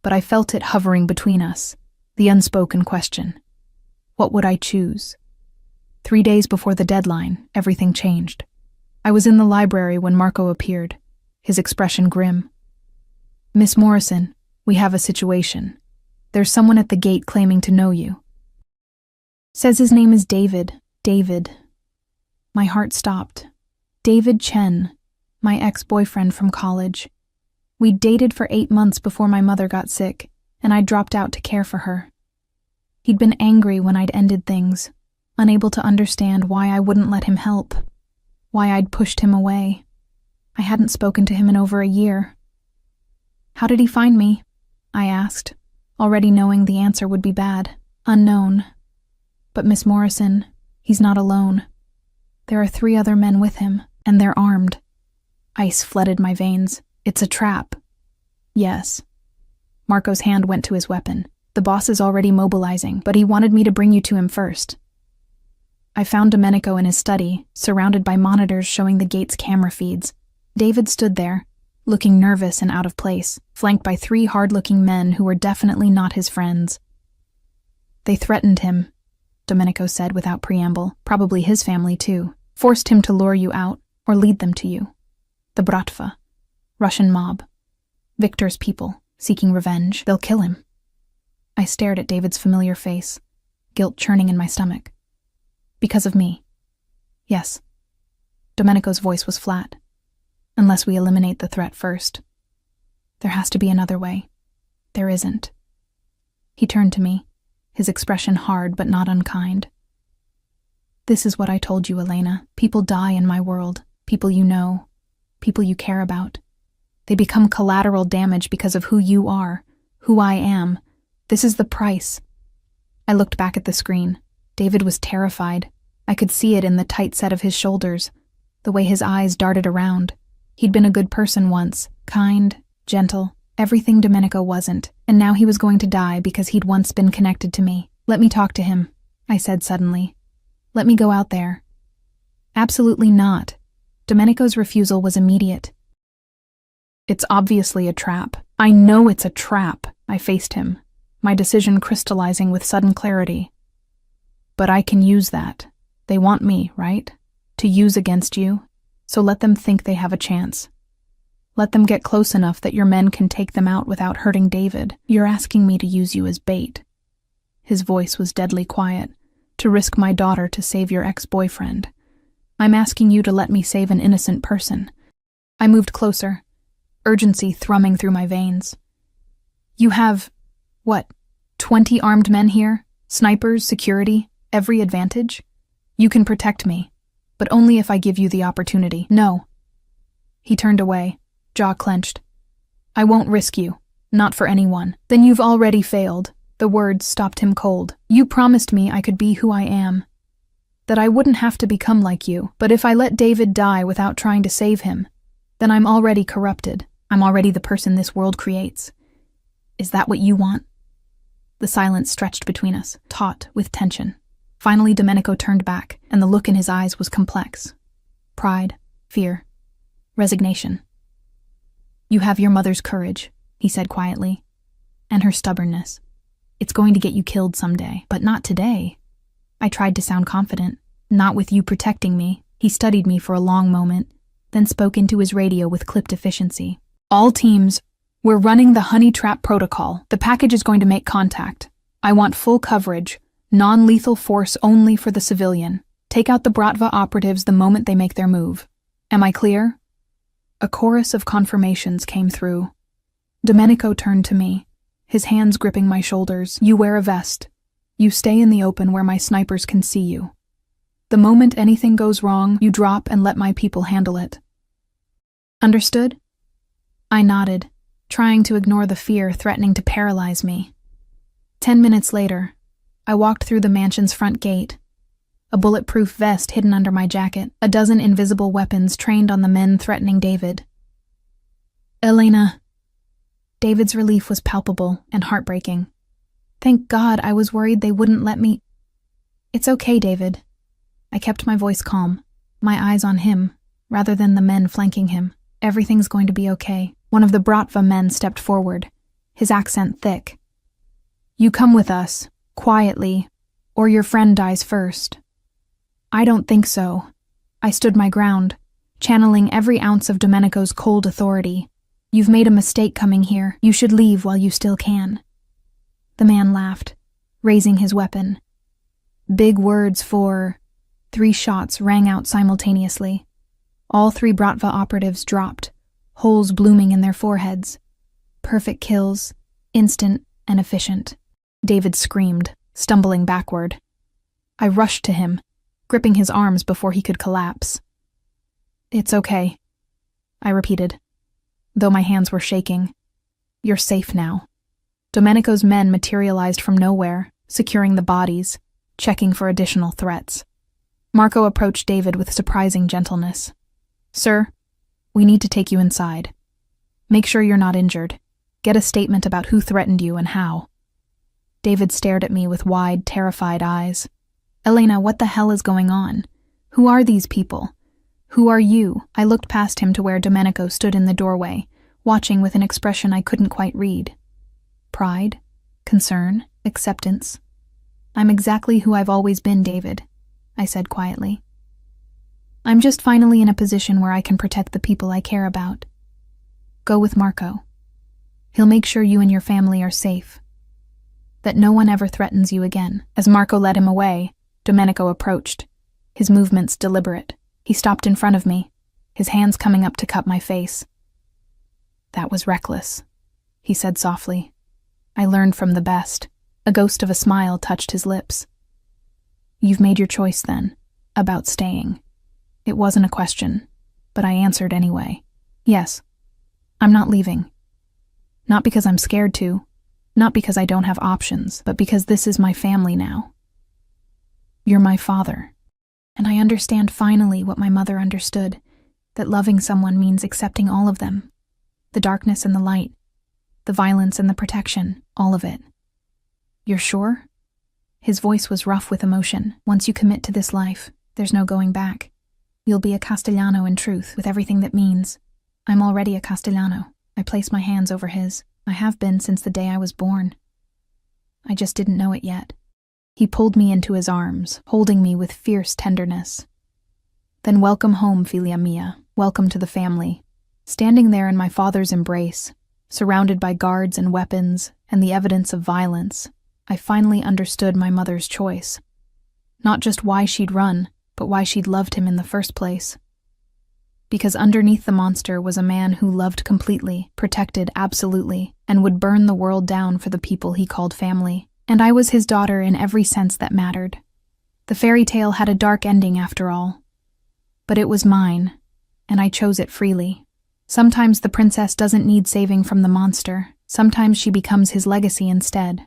But I felt it hovering between us, the unspoken question. What would I choose? 3 days before the deadline, everything changed. I was in the library when Marco appeared, his expression grim. Miss Morrison, we have a situation. There's someone at the gate claiming to know you. Says his name is David. David. My heart stopped. David Chen, my ex-boyfriend from college. We'd dated for 8 months before my mother got sick, and I dropped out to care for her. He'd been angry when I'd ended things, unable to understand why I wouldn't let him help, why I'd pushed him away. I hadn't spoken to him in over a year. How did he find me? I asked, already knowing the answer would be bad. Unknown. But Miss Morrison, He's not alone. There are 3 other men with him, and they're armed. Ice flooded my veins. It's a trap. Yes. Marco's hand went to his weapon. The boss is already mobilizing, but he wanted me to bring you to him first. I found Domenico in his study, surrounded by monitors showing the gate's camera feeds. David stood there, looking nervous and out of place, flanked by 3 hard-looking men who were definitely not his friends. They threatened him, Domenico said without preamble, probably his family too. Forced him to lure you out, or lead them to you. The Bratva, Russian mob. Victor's people, seeking revenge. They'll kill him. I stared at David's familiar face, guilt churning in my stomach. Because of me. Yes. Domenico's voice was flat. Unless we eliminate the threat first. There has to be another way. There isn't. He turned to me, his expression hard but not unkind. This is what I told you, Elena. People die in my world. People you know. People you care about. They become collateral damage because of who you are, who I am. This is the price. I looked back at the screen. David was terrified. I could see it in the tight set of his shoulders, the way his eyes darted around. He'd been a good person once, kind, gentle, everything Domenico wasn't, and now he was going to die because he'd once been connected to me. Let me talk to him, I said suddenly. Let me go out there. Absolutely not. Domenico's refusal was immediate. It's obviously a trap. I know it's a trap, I faced him, my decision crystallizing with sudden clarity. But I can use that. They want me, right? To use against you. So let them think they have a chance. Let them get close enough that your men can take them out without hurting David. You're asking me to use you as bait. His voice was deadly quiet. To risk my daughter to save your ex-boyfriend. I'm asking you to let me save an innocent person. I moved closer, urgency thrumming through my veins. You have, 20 armed men here? Snipers, security, every advantage? You can protect me, but only if I give you the opportunity. No. He turned away, jaw clenched. I won't risk you, not for anyone. Then you've already failed. The words stopped him cold. You promised me I could be who I am, that I wouldn't have to become like you. But if I let David die without trying to save him, then I'm already corrupted. I'm already the person this world creates. Is that what you want? The silence stretched between us, taut with tension. Finally, Domenico turned back, and the look in his eyes was complex. Pride, fear, resignation. You have your mother's courage, he said quietly, and her stubbornness. It's going to get you killed someday, but not today. I tried to sound confident. Not with you protecting me. He studied me for a long moment, then spoke into his radio with clipped efficiency. All teams, we're running the honey trap protocol. The package is going to make contact. I want full coverage. Non-lethal force only for the civilian. Take out the Bratva operatives the moment they make their move. Am I clear? A chorus of confirmations came through. Domenico turned to me, his hands gripping my shoulders. You wear a vest. You stay in the open where my snipers can see you. The moment anything goes wrong, you drop and let my people handle it. Understood? I nodded, trying to ignore the fear threatening to paralyze me. 10 minutes later, I walked through the mansion's front gate. A bulletproof vest hidden under my jacket, a dozen invisible weapons trained on the men threatening David. Elena. David's relief was palpable and heartbreaking. Thank God, I was worried they wouldn't let me. It's okay, David. I kept my voice calm, my eyes on him, rather than the men flanking him. Everything's going to be okay. One of the Bratva men stepped forward, his accent thick. You come with us, quietly, or your friend dies first. I don't think so. I stood my ground, channeling every ounce of Domenico's cold authority. You've made a mistake coming here. You should leave while you still can. The man laughed, raising his weapon. Big words for... 3 shots rang out simultaneously. All 3 Bratva operatives dropped, holes blooming in their foreheads. Perfect kills, instant and efficient. David screamed, stumbling backward. I rushed to him, gripping his arms before he could collapse. It's okay, I repeated, though my hands were shaking. You're safe now. Domenico's men materialized from nowhere, securing the bodies, checking for additional threats. Marco approached David with surprising gentleness. Sir, we need to take you inside. Make sure you're not injured. Get a statement about who threatened you and how. David stared at me with wide, terrified eyes. Elena, what the hell is going on? Who are these people? Who are you? I looked past him to where Domenico stood in the doorway, watching with an expression I couldn't quite read. Pride? Concern? Acceptance? I'm exactly who I've always been, David, I said quietly. I'm just finally in a position where I can protect the people I care about. Go with Marco. He'll make sure you and your family are safe. That no one ever threatens you again. As Marco led him away, Domenico approached, his movements deliberate. He stopped in front of me, his hands coming up to cup my face. That was reckless, he said softly. I learned from the best. A ghost of a smile touched his lips. You've made your choice then, about staying. It wasn't a question, but I answered anyway. Yes, I'm not leaving. Not because I'm scared to, not because I don't have options, but because this is my family now. You're my father. And I understand finally what my mother understood, that loving someone means accepting all of them. The darkness and the light, the violence and the protection, all of it. You're sure? His voice was rough with emotion. Once you commit to this life, there's no going back. You'll be a Castellano in truth, with everything that means. I'm already a Castellano. I place my hands over his. I have been since the day I was born. I just didn't know it yet. He pulled me into his arms, holding me with fierce tenderness. Then welcome home, filia mia. Welcome to the family. Standing there in my father's embrace, surrounded by guards and weapons and the evidence of violence, I finally understood my mother's choice. Not just why she'd run, but why she'd loved him in the first place. Because underneath the monster was a man who loved completely, protected absolutely, and would burn the world down for the people he called family. And I was his daughter in every sense that mattered. The fairy tale had a dark ending after all. But it was mine, and I chose it freely. Sometimes the princess doesn't need saving from the monster. Sometimes she becomes his legacy instead.